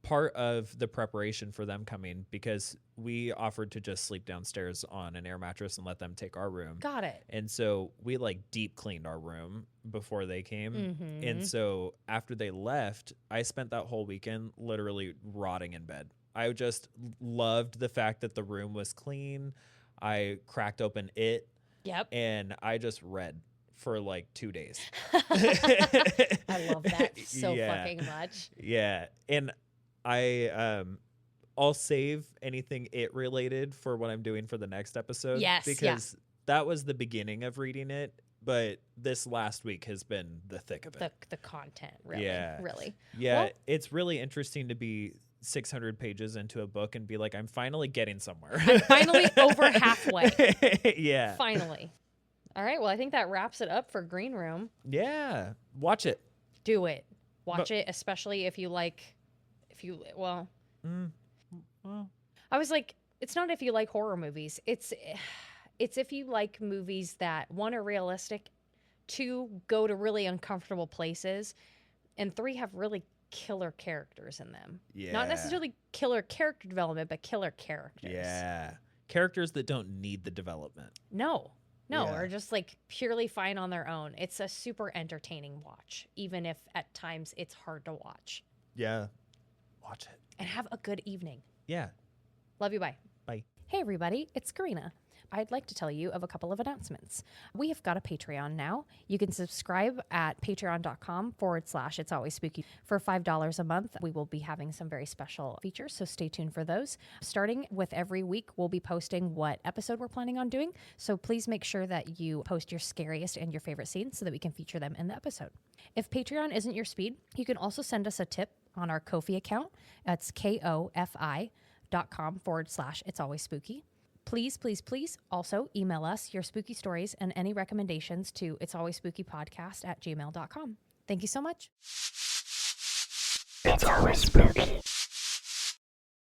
part of the preparation for them coming, because we offered to just sleep downstairs on an air mattress and let them take our room. Got it. And so we like deep cleaned our room before they came. Mhm. And so after they left, I spent that whole weekend literally rotting in bed. I just loved the fact that the room was clean. I cracked open it. Yep. And I just read for like 2 days. I love that so Yeah. fucking much. Yeah. And I'll save anything it related for what I'm doing for the next episode. Yes, yeah. Because that was the beginning of reading it. But this last week has been the thick of it. The content, really. Yeah. Really. Yeah. Well- It's really interesting to be 600 pages into a book and be like, I'm finally getting somewhere. I'm finally over halfway. Yeah. Finally. All right. Well, I think that wraps it up for Green Room. Yeah. Watch it. Do it. Watch it, especially well, Well, I was like, it's not if you like horror movies. It's It's if you like movies that, one, are realistic, two, go to really uncomfortable places, and three, have really killer characters in them. Yeah. Not necessarily killer character development, but killer characters. Yeah. Characters that don't need the development. No, Yeah. are just like purely fine on their own. It's a super entertaining watch, even if at times it's hard to watch. Yeah. Watch it. And have a good evening. Yeah. Love you. Bye. Bye. Hey, everybody. It's Karina. I'd like to tell you of a couple of announcements. We have got a Patreon now. You can subscribe at patreon.com/itsalwaysspooky. For $5 a month, we will be having some very special features, so stay tuned for those. Starting with every week, we'll be posting what episode we're planning on doing, so please make sure that you post your scariest and your favorite scenes so that we can feature them in the episode. If Patreon isn't your speed, you can also send us a tip on our Ko-fi account. That's kofi.com/itsalwaysspooky. Please, please, please also email us your spooky stories and any recommendations to itsalwaysspookypodcast@gmail.com. Thank you so much. It's always spooky.